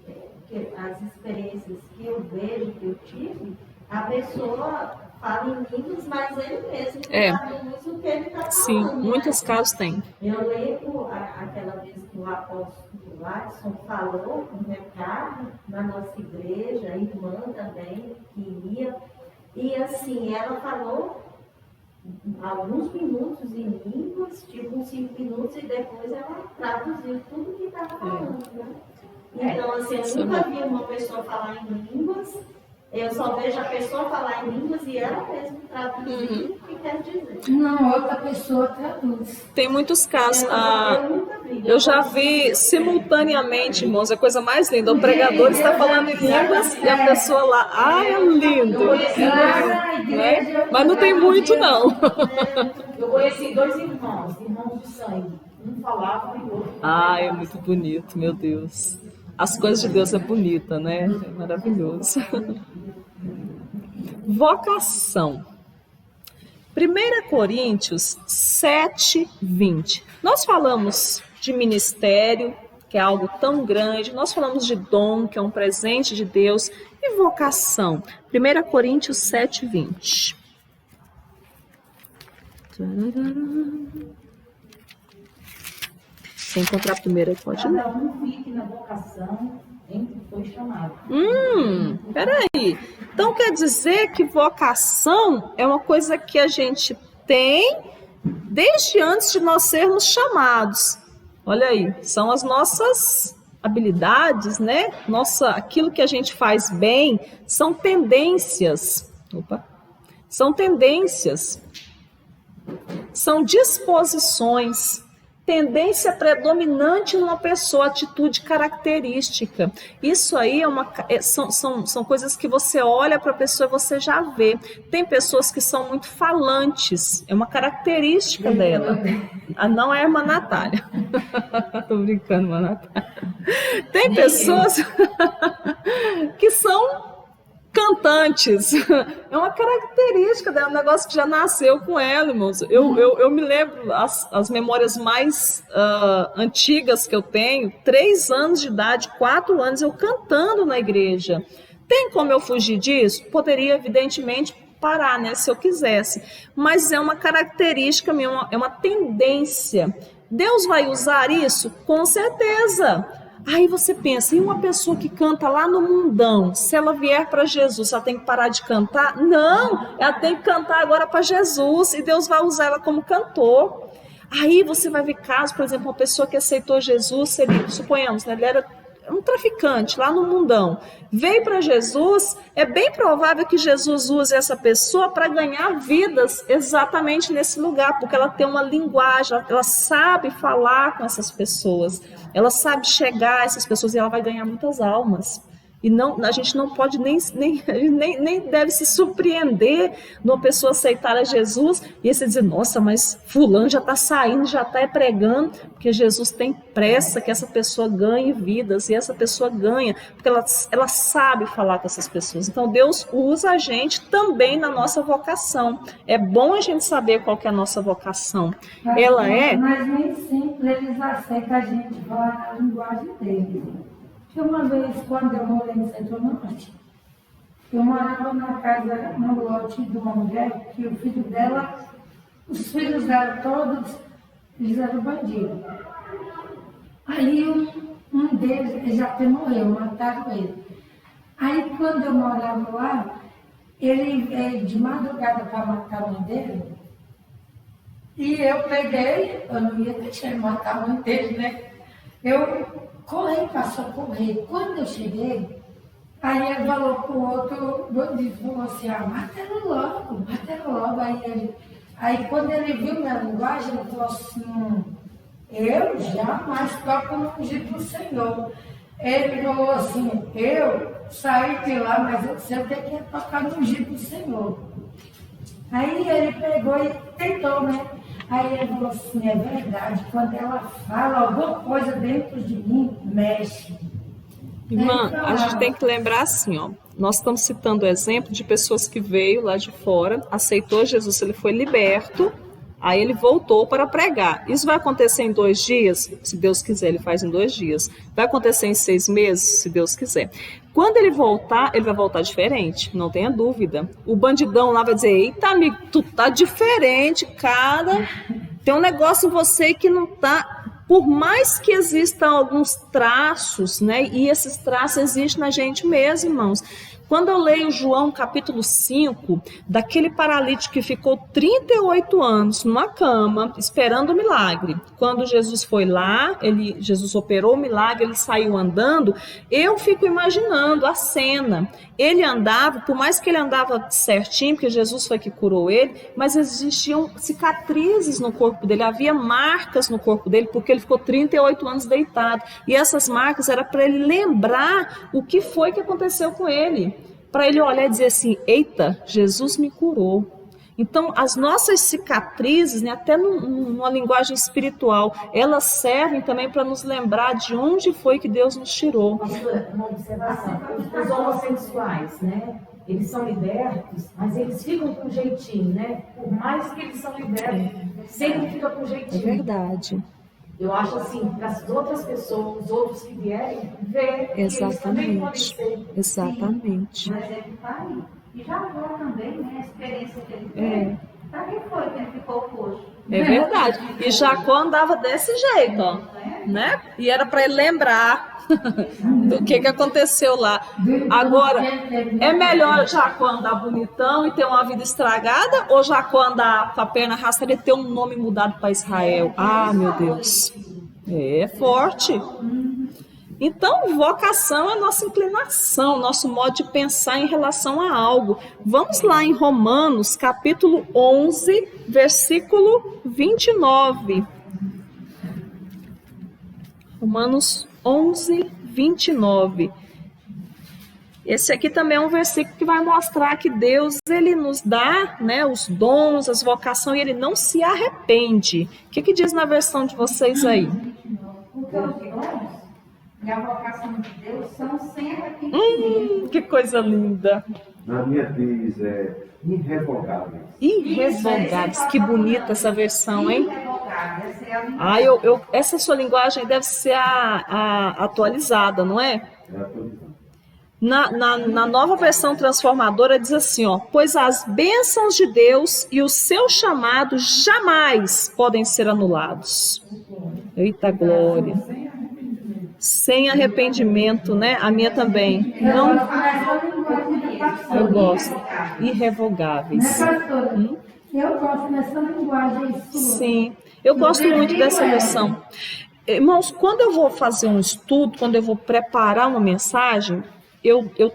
S3: as experiências que eu vejo, que eu tive, a pessoa fala em línguas, mas ele mesmo traduz o que ele está falando.
S1: Sim, muitos casos tem.
S3: Eu lembro aquela vez que o apóstolo Watson falou um recado na nossa igreja, a irmã também, que ia, e assim, ela falou alguns minutos em línguas, tipo uns 5 minutos, e depois ela traduziu tudo que estava falando, né? Então, assim, eu nunca vi uma pessoa falar em línguas, eu só vejo a pessoa falar em línguas e ela mesma traduzir o que quer dizer.
S2: Não, outra pessoa traduz.
S1: Tem muitos casos. Eu já vi simultaneamente, irmãos, é a coisa mais linda. O pregador está falando em línguas e a pessoa lá, é lindo. Né? Mas não tem muito, não.
S6: Eu conheci 2 irmãos de sangue. Um falava e o outro.
S1: É muito bonito, meu Deus. As coisas de Deus é bonita, né? É maravilhoso. Vocação. 1 Coríntios 7, 20. Nós falamos de ministério, que é algo tão grande. Nós falamos de dom, que é um presente de Deus. E vocação. 1 Coríntios 7, 20. Se encontrar a primeira, pode ler.
S6: Cada um fique na vocação em que foi chamado.
S1: Peraí. Então quer dizer que vocação é uma coisa que a gente tem desde antes de nós sermos chamados. Olha aí, são as nossas habilidades, né? Aquilo que a gente faz bem são tendências. São tendências. São disposições. Tendência predominante numa pessoa, atitude característica. Isso aí são coisas que você olha para a pessoa e você já vê. Tem pessoas que são muito falantes, é uma característica dela. Não é a irmã Natália. Tô brincando, irmã Natália. Tem pessoas que são cantantes, é uma característica dela, um negócio que já nasceu com ela, irmãos. Eu me lembro, as memórias mais antigas que eu tenho, 3 anos de idade, 4 anos, eu cantando na igreja. Tem como eu fugir disso? Poderia, evidentemente, parar, né, se eu quisesse, mas é uma característica minha, é uma tendência. Deus vai usar isso? Com certeza. Aí você pensa, e uma pessoa que canta lá no mundão, se ela vier para Jesus, ela tem que parar de cantar? Não, ela tem que cantar agora para Jesus e Deus vai usar ela como cantor. Aí você vai ver casos, por exemplo, uma pessoa que aceitou Jesus, suponhamos, né, ele era um traficante lá no mundão, veio para Jesus, é bem provável que Jesus use essa pessoa para ganhar vidas exatamente nesse lugar, porque ela tem uma linguagem, ela sabe falar com essas pessoas, ela sabe chegar a essas pessoas e ela vai ganhar muitas almas. E não, a gente não pode nem deve se surpreender de uma pessoa aceitar a Jesus e você dizer, nossa, mas fulano já está saindo, já está pregando, porque Jesus tem pressa que essa pessoa ganhe vidas, e essa pessoa ganha, porque ela sabe falar com essas pessoas. Então Deus usa a gente também na nossa vocação. É bom a gente saber qual que é a nossa vocação.
S2: Mas nem sempre eles aceitam a gente falar a linguagem deles. Uma vez, quando eu morei em Centro-Norte, eu morava na casa, no lote de uma mulher, que o filho dela, os filhos dela todos, eles eram bandidos. Aí um deles, ele já até morreu, mataram ele. Aí quando eu morava lá, ele veio de madrugada para matar a mãe dele, e eu peguei, eu não ia deixar ele matar a mãe dele, né? Eu corri para socorrer. Quando eu cheguei, aí ele falou para o outro bandido, falou assim, mata ele logo. Aí quando ele viu minha linguagem, ele falou assim, eu jamais toco no ungido do Senhor. Ele falou assim, eu saí de lá, mas eu sei o que é tocar no ungido do Senhor. Aí ele pegou e tentou, né? Aí ele falou assim, é verdade, quando ela fala alguma coisa dentro de mim, mexe.
S1: Irmã, a gente tem que lembrar assim, ó, nós estamos citando o exemplo de pessoas que veio lá de fora, aceitou Jesus, ele foi liberto, aí ele voltou para pregar. Isso vai acontecer em 2 dias? Se Deus quiser, ele faz em 2 dias. Vai acontecer em 6 meses? Se Deus quiser. Quando ele voltar, ele vai voltar diferente, não tenha dúvida. O bandidão lá vai dizer, eita amigo, tu tá diferente, cara. Tem um negócio em você que não tá... Por mais que existam alguns traços, né? E esses traços existem na gente mesmo, irmãos. Quando eu leio João capítulo 5, daquele paralítico que ficou 38 anos numa cama, esperando o milagre. Quando Jesus foi lá, Jesus operou o milagre, ele saiu andando, eu fico imaginando a cena. Ele andava, por mais que ele andava certinho, porque Jesus foi que curou ele, mas existiam cicatrizes no corpo dele, havia marcas no corpo dele, porque ele ficou 38 anos deitado. E essas marcas eram para ele lembrar o que foi que aconteceu com ele. Para ele olhar e dizer assim, eita, Jesus me curou. Então, as nossas cicatrizes, né, até numa linguagem espiritual, elas servem também para nos lembrar de onde foi que Deus nos tirou.
S6: Uma observação, os homossexuais, né, eles são libertos, mas eles ficam com jeitinho, né? Por mais que eles são libertos, sempre ficam com jeitinho.
S1: É verdade.
S6: Eu acho assim, para as outras pessoas, os outros que vierem, ver que eles também podem ser.
S1: Exatamente.
S4: Mas ele está aí. E já agora também, né, a experiência que ele teve, para quem foi que ele ficou coxo?
S1: É verdade. E Jacó andava desse jeito, ó, né? E era para ele lembrar do que aconteceu lá. Agora, é melhor Jacó andar bonitão e ter uma vida estragada, ou Jacó andar com a perna arrastada e ter um nome mudado para Israel? Ah, meu Deus. É forte. Então, vocação é a nossa inclinação, nosso modo de pensar em relação a algo. Vamos lá em Romanos, capítulo 11, versículo 29. Romanos 11, 29. Esse aqui também é um versículo que vai mostrar que Deus, ele nos dá, né, os dons, as vocações, e ele não se arrepende. O que diz na versão de vocês aí?
S4: Porque os dons e a vocação de Deus são sem arrependimento.
S1: Que coisa linda.
S7: Na minha diz, irrevogáveis.
S1: Irrevogáveis. Que bonita essa versão, hein?
S4: Irrevogável, essa é a linguagem.
S1: Essa sua linguagem deve ser a atualizada, não é?
S7: É atualizado.
S1: Na nova versão transformadora diz assim, ó, pois as bênçãos de Deus e o seu chamado jamais podem ser anulados. Eita glória. Sem arrependimento, né? A minha também. Não, eu gosto. Irrevogáveis.
S2: Né, pastora? Eu gosto dessa linguagem sua.
S1: Sim, eu gosto muito dessa versão. Irmãos, quando eu vou fazer um estudo, quando eu vou preparar uma mensagem, eu devo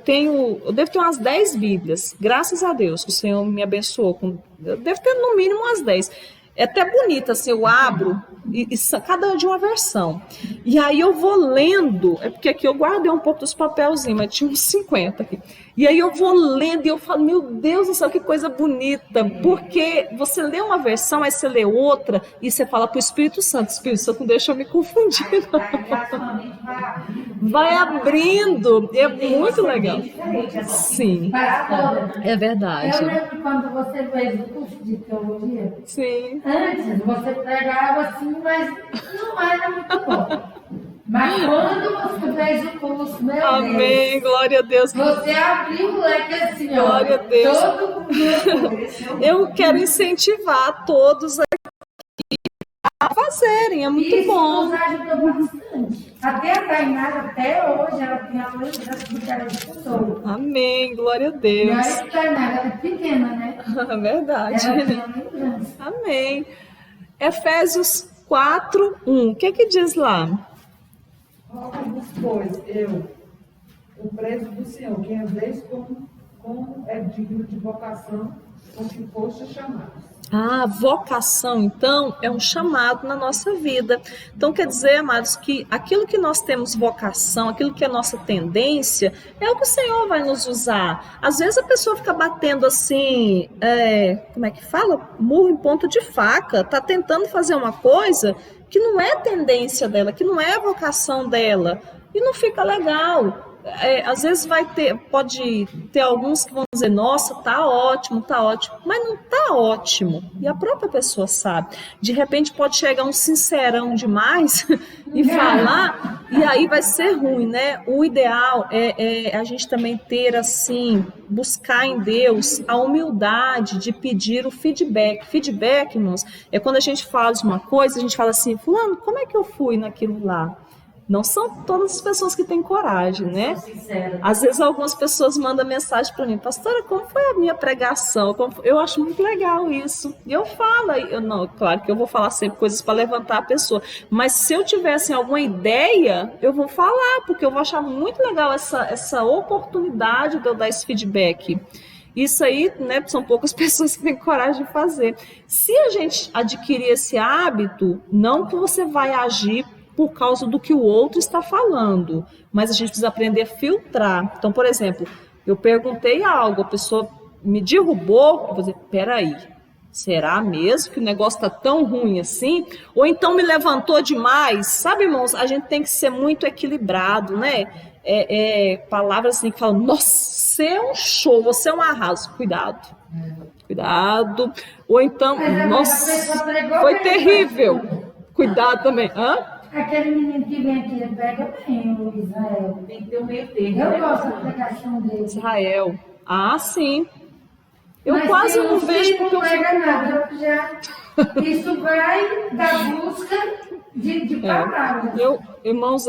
S1: ter umas 10 Bíblias, graças a Deus, que o Senhor me abençoou. Eu devo ter no mínimo umas 10. É até bonita, assim, eu abro, e cada de uma versão. E aí eu vou lendo, é porque aqui eu guardei um pouco dos papelzinhos, mas tinha uns 50 aqui. E aí eu vou lendo e eu falo, meu Deus do céu, que coisa bonita. Porque você lê uma versão, aí você lê outra, e você fala para o Espírito Santo não deixa eu me confundir, não. Vai abrindo, é muito legal. Sim,
S2: Pastora,
S1: é verdade.
S2: eu lembro quando você fez o curso de teologia,
S1: Sim.
S2: antes você pregava assim, mas não era muito bom. Mas quando você fez o curso, meu
S1: Amém,
S2: Deus,
S1: glória a Deus.
S2: você abriu o leque assim, ó.
S1: Glória a Deus.
S2: Todo mundo.
S1: Eu quero incentivar todos a fazerem, é muito
S2: Isso
S1: bom.
S2: nos ajudou bastante. Até a Tainara, até hoje, ela tem a lembrança do que ela estudou.
S1: Amém, glória a
S2: Não
S1: Deus.
S2: é que Tainara era pequena, né?
S1: Verdade.
S2: Ela tem a lembrança.
S1: Amém. Efésios 4, 1. O que diz lá?
S5: Rogo-vos, pois, eu, o preso do Senhor, que andeis como é digno de vocação, com que foste chamados.
S1: A vocação, então, é um chamado na nossa vida. Então, quer dizer, amados, que aquilo que nós temos vocação, aquilo que é nossa tendência, é o que o Senhor vai nos usar. Às vezes a pessoa fica batendo assim, como é que fala? Murro em ponta de faca, está tentando fazer uma coisa que não é tendência dela, que não é a vocação dela, e não fica legal. Às vezes pode ter alguns que vão dizer, nossa, tá ótimo, mas não tá ótimo, e a própria pessoa sabe. De repente pode chegar um sincerão demais e falar, e aí vai ser ruim, né? O ideal é a gente também ter, assim, buscar em Deus a humildade de pedir o feedback. Feedback, irmãos, é quando a gente fala de uma coisa, a gente fala assim, fulano, como é que eu fui naquilo lá? Não são todas as pessoas que têm coragem, né? Às vezes algumas pessoas mandam mensagem para mim, pastora, como foi a minha pregação? Eu acho muito legal isso. E eu falo, claro que eu vou falar sempre coisas para levantar a pessoa, mas se eu tivesse alguma ideia, eu vou falar, porque eu vou achar muito legal essa oportunidade de eu dar esse feedback. Isso aí, né, são poucas pessoas que têm coragem de fazer. Se a gente adquirir esse hábito, não que você vai agir por causa do que o outro está falando, mas a gente precisa aprender a filtrar. Então, por exemplo, eu perguntei algo, a pessoa me derrubou, eu vou dizer, peraí, será mesmo que o negócio está tão ruim assim? Ou então me levantou demais? Sabe, irmãos, a gente tem que ser muito equilibrado, né? Palavras assim que falam, nossa, você é um show, você é um arraso, cuidado. Cuidado. Ou então, nossa, foi terrível. Cuidado também.
S2: Aquele menino que vem aqui, ele pega bem, o Israel.
S6: Tem que ter um meio termo.
S2: Eu
S6: né,
S2: gosto da
S6: pastora?
S2: pregação dele.
S1: Israel. Ah, sim. Eu
S2: Mas
S1: quase
S2: tem
S1: não
S2: uns
S1: vejo
S2: que
S1: porque
S2: não
S1: eu
S2: pega nada. Isso vai da busca de palavras.
S1: Irmãos,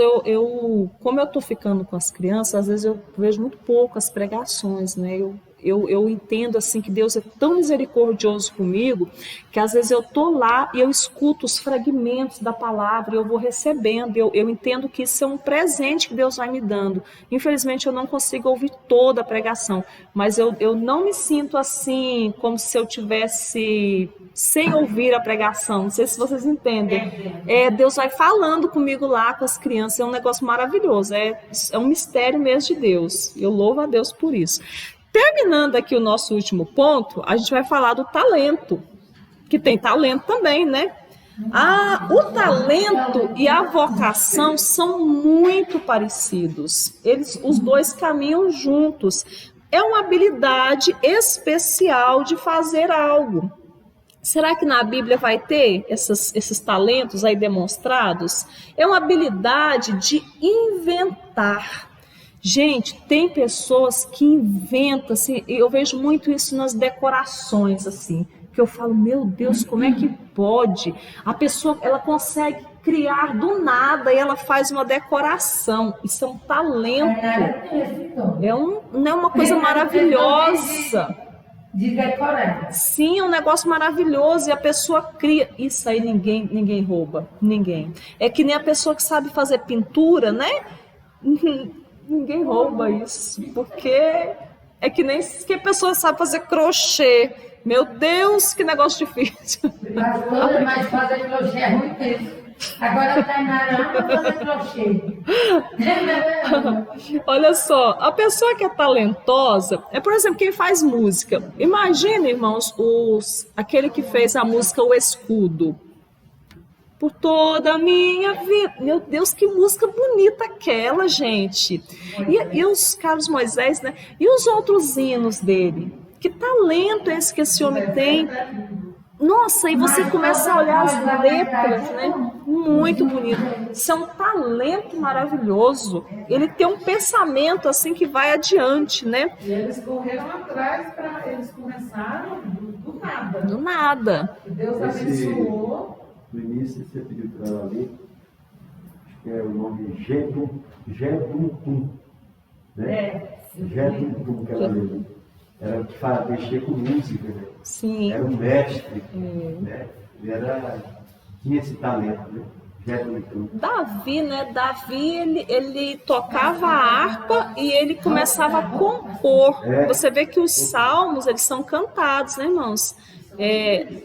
S1: como eu tô ficando com as crianças, às vezes eu vejo muito pouco as pregações, né? eu entendo assim que Deus é tão misericordioso comigo, que às vezes eu tô lá e eu escuto os fragmentos da palavra, e eu vou recebendo, eu entendo que isso é um presente que Deus vai me dando. Infelizmente eu não consigo ouvir toda a pregação, mas eu não me sinto assim, como se eu tivesse sem ouvir a pregação. Não sei se vocês entendem. Deus vai falando comigo lá com as crianças, é um negócio maravilhoso, é um mistério mesmo de Deus. Eu louvo a Deus por isso. Terminando aqui o nosso último ponto, a gente vai falar do talento, que tem talento também, né? O talento e a vocação são muito parecidos. Os dois caminham juntos. É uma habilidade especial de fazer algo. Será que na Bíblia vai ter esses talentos aí demonstrados? É uma habilidade de inventar. Gente, tem pessoas que inventam, assim, eu vejo muito isso nas decorações, assim, que eu falo, meu Deus, como é que pode? A pessoa, ela consegue criar do nada e ela faz uma decoração. Isso é um talento. Não é uma coisa maravilhosa.
S2: De decorar.
S1: Sim, é um negócio maravilhoso e a pessoa cria. Isso aí ninguém rouba, ninguém. É que nem a pessoa que sabe fazer pintura, né? Ninguém rouba isso, porque é que nem que a pessoa sabe fazer crochê. Meu Deus, que negócio difícil.
S2: Mas fazer crochê é ruim mesmo. Agora tá na fazer crochê.
S1: Olha só, a pessoa que é talentosa é, por exemplo, quem faz música. Imagina, irmãos, aquele que fez a música O Escudo. Por toda a minha vida. Meu Deus, que música bonita aquela, gente. E os Carlos Moisés, né? E os outros hinos dele? Que talento é esse que esse homem tem? Nossa, e você começa a olhar as letras, né? Muito bonito. Isso é um talento maravilhoso. Ele tem um pensamento assim que vai adiante, né?
S5: E eles correram atrás eles começaram do nada.
S1: Do nada.
S5: Deus abençoou.
S7: No início você pediu para ela ali, acho que é o nome Gedum, né? Gedum que ela leu. Era que fala mexer com música, né?
S1: Sim.
S7: Era um mestre, né? Ele tinha esse talento, né?
S1: Davi, né? Davi, ele tocava a harpa e ele começava a compor. Você vê que os salmos, eles são cantados, né, irmãos?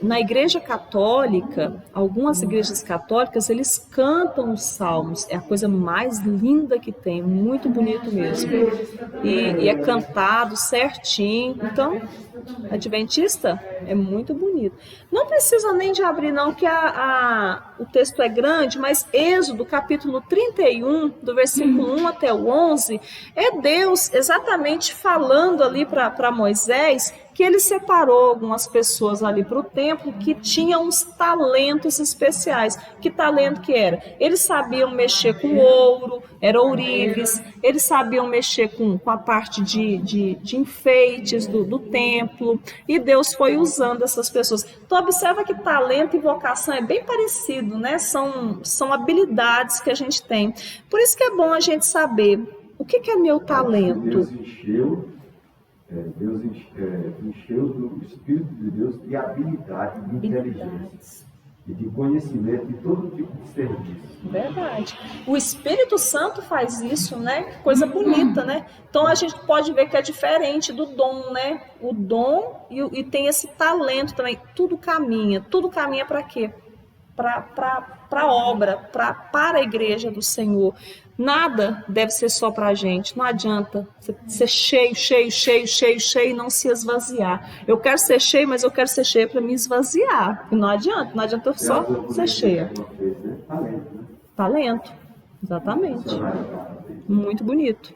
S1: Na igreja católica, algumas igrejas católicas, eles cantam os salmos. É a coisa mais linda que tem, muito bonito mesmo. E é cantado certinho. Então, adventista é muito bonito. Não precisa nem de abrir não, que o texto é grande, mas Êxodo, capítulo 31, do versículo 1 até o 11, é Deus exatamente falando ali para Moisés que ele separou algumas pessoas ali para o templo que tinham uns talentos especiais. Que talento que era? Eles sabiam mexer com ouro, eram ourives, eles sabiam mexer com a parte de enfeites do templo, e Deus foi usando essas pessoas. Então observa que talento e vocação é bem parecido, né? São habilidades que a gente tem. Por isso que é bom a gente saber o que é meu talento.
S7: Deus encheu do Espírito de Deus de habilidade, de inteligência e de conhecimento de todo tipo de serviço.
S1: Verdade. O Espírito Santo faz isso, né? Que coisa bonita, né? Então a gente pode ver que é diferente do dom, né? O dom e tem esse talento também. Tudo caminha para quê? Para a obra, para a igreja do Senhor. Nada deve ser só para a gente, não adianta ser cheio e não se esvaziar. Eu quero ser cheio, mas eu quero ser cheio para me esvaziar. Não adianta eu só ser cheia. Talento, exatamente. Muito bonito.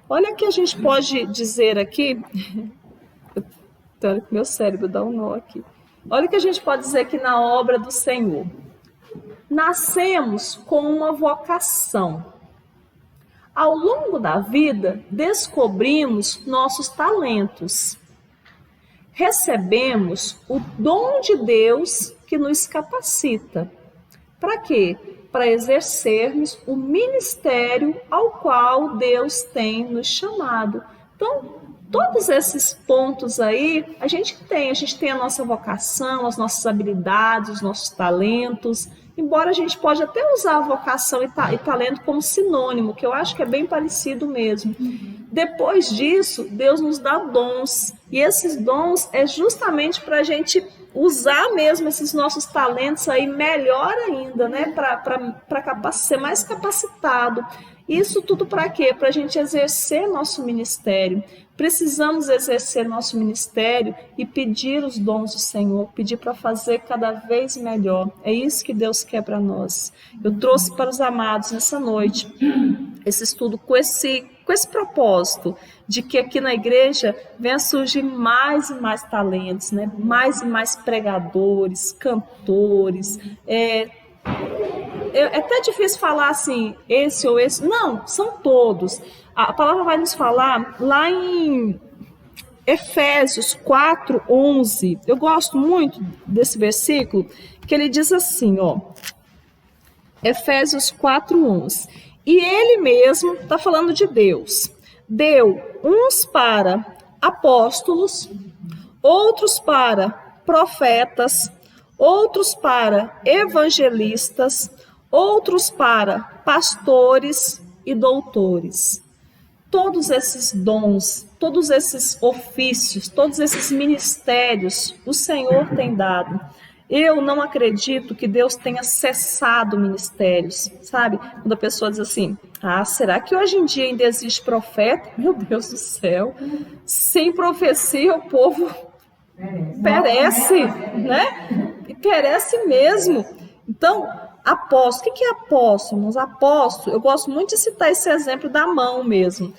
S1: Olha o que a gente pode dizer aqui. Meu cérebro dá um nó aqui. Olha o que a gente pode dizer aqui na obra do Senhor. Nascemos com uma vocação. Ao longo da vida, descobrimos nossos talentos. Recebemos o dom de Deus que nos capacita. Para quê? para exercermos o ministério ao qual Deus tem nos chamado. Então, todos esses pontos aí, a gente tem a nossa vocação, as nossas habilidades, os nossos talentos, embora a gente pode até usar a vocação e talento como sinônimo, que eu acho que é bem parecido mesmo. Depois disso, Deus nos dá dons, e esses dons é justamente para a gente usar mesmo esses nossos talentos aí melhor ainda, né? Para ser mais capacitado. Isso tudo para quê? Para a gente exercer nosso ministério. Precisamos exercer nosso ministério e pedir os dons do Senhor, pedir para fazer cada vez melhor. É isso que Deus quer para nós. Eu trouxe para os amados nessa noite esse estudo com esse propósito de que aqui na igreja venha surgir mais e mais talentos, né? Mais e mais pregadores, cantores. É até difícil falar assim, esse ou esse. Não, são todos. A palavra vai nos falar lá em Efésios 4:11. Eu gosto muito desse versículo, que ele diz assim, ó. Efésios 4:11. E ele mesmo está falando de Deus. Deu uns para apóstolos, outros para profetas, outros para evangelistas, outros para pastores e doutores. Todos esses dons, todos esses ofícios, todos esses ministérios, o Senhor tem dado. Eu não acredito que Deus tenha cessado ministérios, sabe? Quando a pessoa diz assim, será que hoje em dia ainda existe profeta? Meu Deus do céu, sem profecia o povo perece, né? E perece mesmo. Então, apóstolo, o que é apóstolo? Os apóstolos, eu gosto muito de citar esse exemplo da mão mesmo.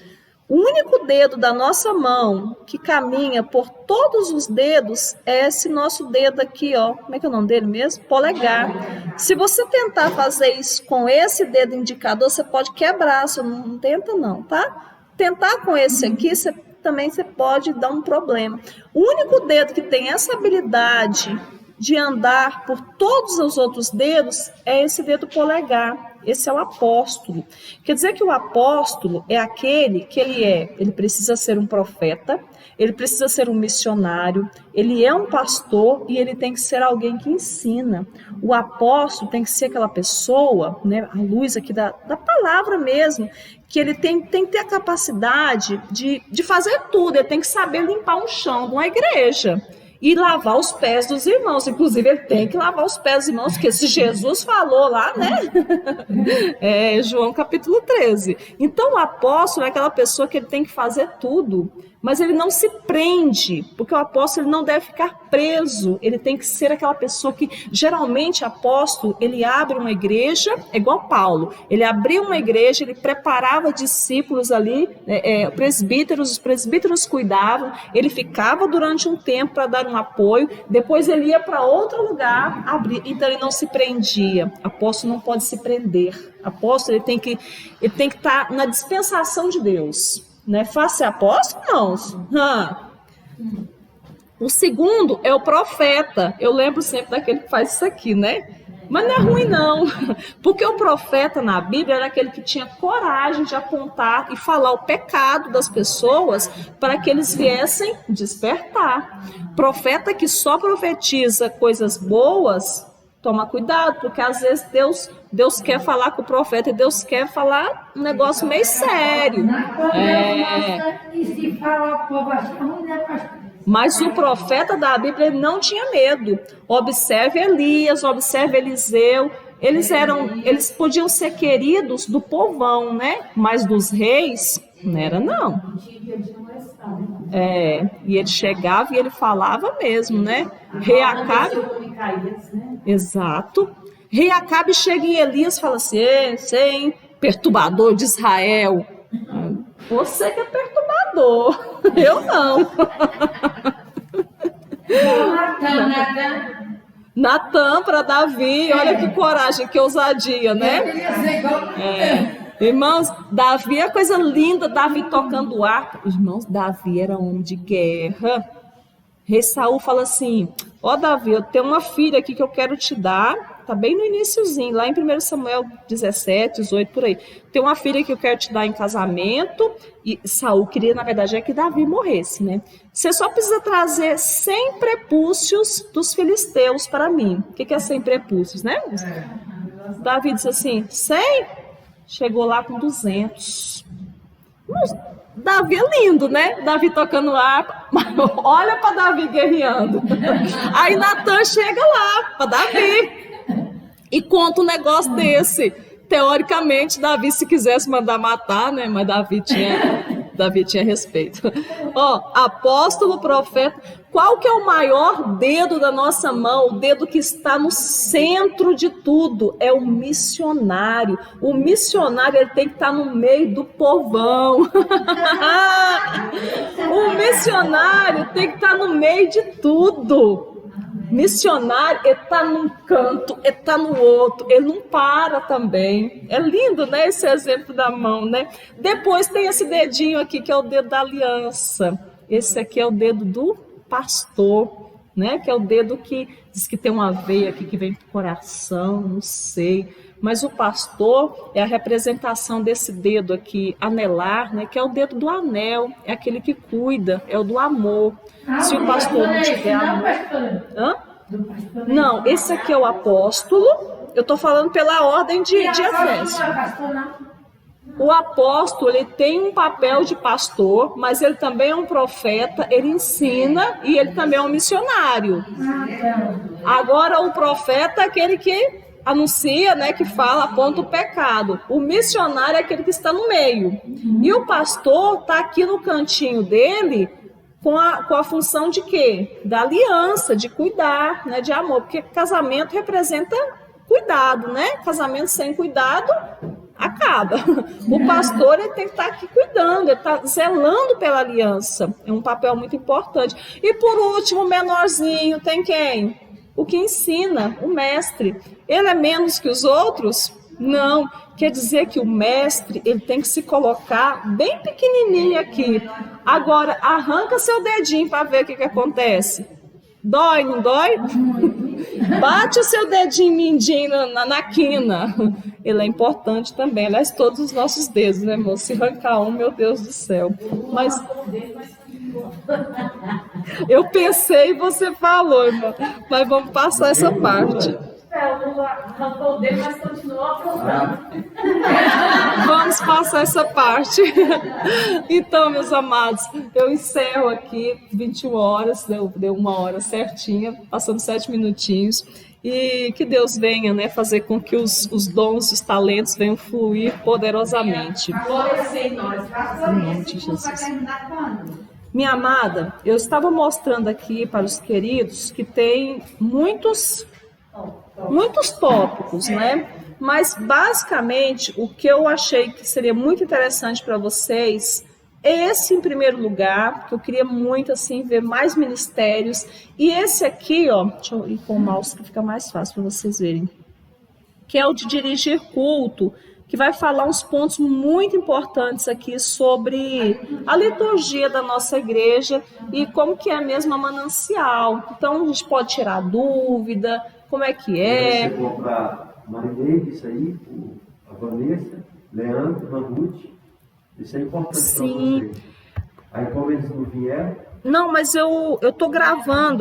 S1: O único dedo da nossa mão que caminha por todos os dedos é esse nosso dedo aqui, ó. Como é que é o nome dele mesmo? Polegar. Se você tentar fazer isso com esse dedo indicador, você pode quebrar, você não tenta não, tá? Tentar com esse aqui, você pode dar um problema. O único dedo que tem essa habilidade de andar por todos os outros dedos é esse dedo polegar. Esse é o apóstolo. Quer dizer que o apóstolo é aquele que ele precisa ser um profeta, ele precisa ser um missionário, ele é um pastor e ele tem que ser alguém que ensina. O apóstolo tem que ser aquela pessoa, né, a luz aqui da palavra mesmo, que ele tem que ter a capacidade de fazer tudo, ele tem que saber limpar um chão de uma igreja. E lavar os pés dos irmãos. Inclusive, ele tem que lavar os pés dos irmãos, porque se Jesus falou lá, né? João capítulo 13. Então, o apóstolo é aquela pessoa que ele tem que fazer tudo, mas ele não se prende, porque o apóstolo ele não deve ficar preso. Ele tem que ser aquela pessoa que, geralmente, apóstolo, ele abre uma igreja, é igual Paulo. Ele abriu uma igreja, ele preparava discípulos ali, presbíteros, os presbíteros cuidavam, ele ficava durante um tempo para dar um apoio, depois ele ia para outro lugar, abrir, então ele não se prendia. Apóstolo não pode se prender. Apóstolo ele tem que estar na dispensação de Deus, né? Fácil ser apóstolo, irmãos? O segundo é o profeta. Eu lembro sempre daquele que faz isso aqui, né? Mas não é ruim não, porque o profeta na Bíblia era aquele que tinha coragem de apontar e falar o pecado das pessoas para que eles viessem despertar. Profeta que só profetiza coisas boas, toma cuidado, porque às vezes Deus quer falar com o profeta e Deus quer falar um negócio meio sério.
S2: E se fala o povo acha ruim, né, pastor?
S1: Mas o profeta da Bíblia ele não tinha medo. Observe Elias, observe Eliseu. Eles podiam ser queridos do povão, né? Mas dos reis, não era não. E ele chegava e ele falava mesmo, né? Rei Acabe. Exato. Rei Acabe chega em Elias e fala assim: Ei, perturbador de Israel. Você que é perturbador, eu não. Natan para Davi, olha que coragem, que ousadia, né? Irmãos, Davi é coisa linda, Davi tocando harpa. Irmãos, Davi era homem de guerra. Rei Saul fala assim: Davi, eu tenho uma filha aqui que eu quero te dar, Tá bem no iniciozinho, lá em 1 Samuel 17, 18, por aí. Tem uma filha que eu quero te dar em casamento, e Saul queria, na verdade, que Davi morresse, né? Você só precisa trazer 100 prepúcios dos filisteus para mim. O que é 100 prepúcios, né? Davi disse assim, 100? Chegou lá com 200. Mas Davi é lindo, né? Davi tocando arco. Olha para Davi guerreando. Aí Natan chega lá para Davi e conta um negócio desse. Teoricamente, Davi, se quisesse mandar matar, né? Mas Davi tinha respeito. Ó, apóstolo, profeta. Qual que é o maior dedo da nossa mão? O dedo que está no centro de tudo. É o missionário. O missionário, ele tem que estar no meio do povão. O missionário tem que estar no meio de tudo. Missionário, ele está num canto, ele está no outro, ele não para também. É lindo, né, esse exemplo da mão, né? Depois tem esse dedinho aqui, que é o dedo da aliança. Esse aqui é o dedo do pastor, né? Que é o dedo que diz que tem uma veia aqui que vem pro coração, não sei. Mas o pastor é a representação desse dedo aqui, anelar, né? Que é o dedo do anel, é aquele que cuida, é o do amor. Se o pastor não tiver amor... Hã? Não, esse aqui é o apóstolo. Eu estou falando pela ordem de Efésios. O apóstolo, ele tem um papel de pastor, mas ele também é um profeta, ele ensina e ele também é um missionário. Agora, o profeta é aquele que anuncia, né, que fala, aponta o pecado. O missionário é aquele que está no meio. E o pastor está aqui no cantinho dele com a função de quê? Da aliança, de cuidar, né, de amor. Porque casamento representa cuidado, né? Casamento sem cuidado acaba. O pastor, ele tem que estar aqui cuidando, ele está zelando pela aliança. É um papel muito importante. E por último, o menorzinho, tem quem? O que ensina, o mestre. Ele é menos que os outros? Não. Quer dizer que o mestre, ele tem que se colocar bem pequenininho aqui. Agora, arranca seu dedinho para ver o que acontece. Dói, não dói? Bate o seu dedinho mindinho na quina. Ele é importante também. Aliás, todos os nossos dedos, né, irmão? Se arrancar um, meu Deus do céu. Mas eu pensei e você falou, irmão. Mas vamos passar essa parte.
S6: Arrancou o dedo, mas continuou apontando.
S1: Vamos passar essa parte. Então, meus amados, eu encerro aqui 21 horas, deu 1 hora certinha, passando 7 minutinhos. E que Deus venha, né, fazer com que os dons, os talentos venham fluir poderosamente.
S6: Florescer em nós.
S1: Em nome de Jesus.
S4: Vai terminar quando?
S1: Minha amada, eu estava mostrando aqui para os queridos que tem muitos tópicos, né? Mas basicamente o que eu achei que seria muito interessante para vocês, esse em primeiro lugar, que eu queria muito assim ver mais ministérios, e esse aqui, ó, deixa eu ir com o mouse que fica mais fácil para vocês verem, que é o de dirigir culto, que vai falar uns pontos muito importantes aqui sobre a liturgia da nossa igreja e como que é mesmo a manancial. Então a gente pode tirar dúvida, como é que é.
S7: Você comprar Marinês, isso aí, a Vanessa, Leandro, Ramute, isso é importante para vocês. Aí como eles não vieram...
S1: Não, mas eu tô gravando.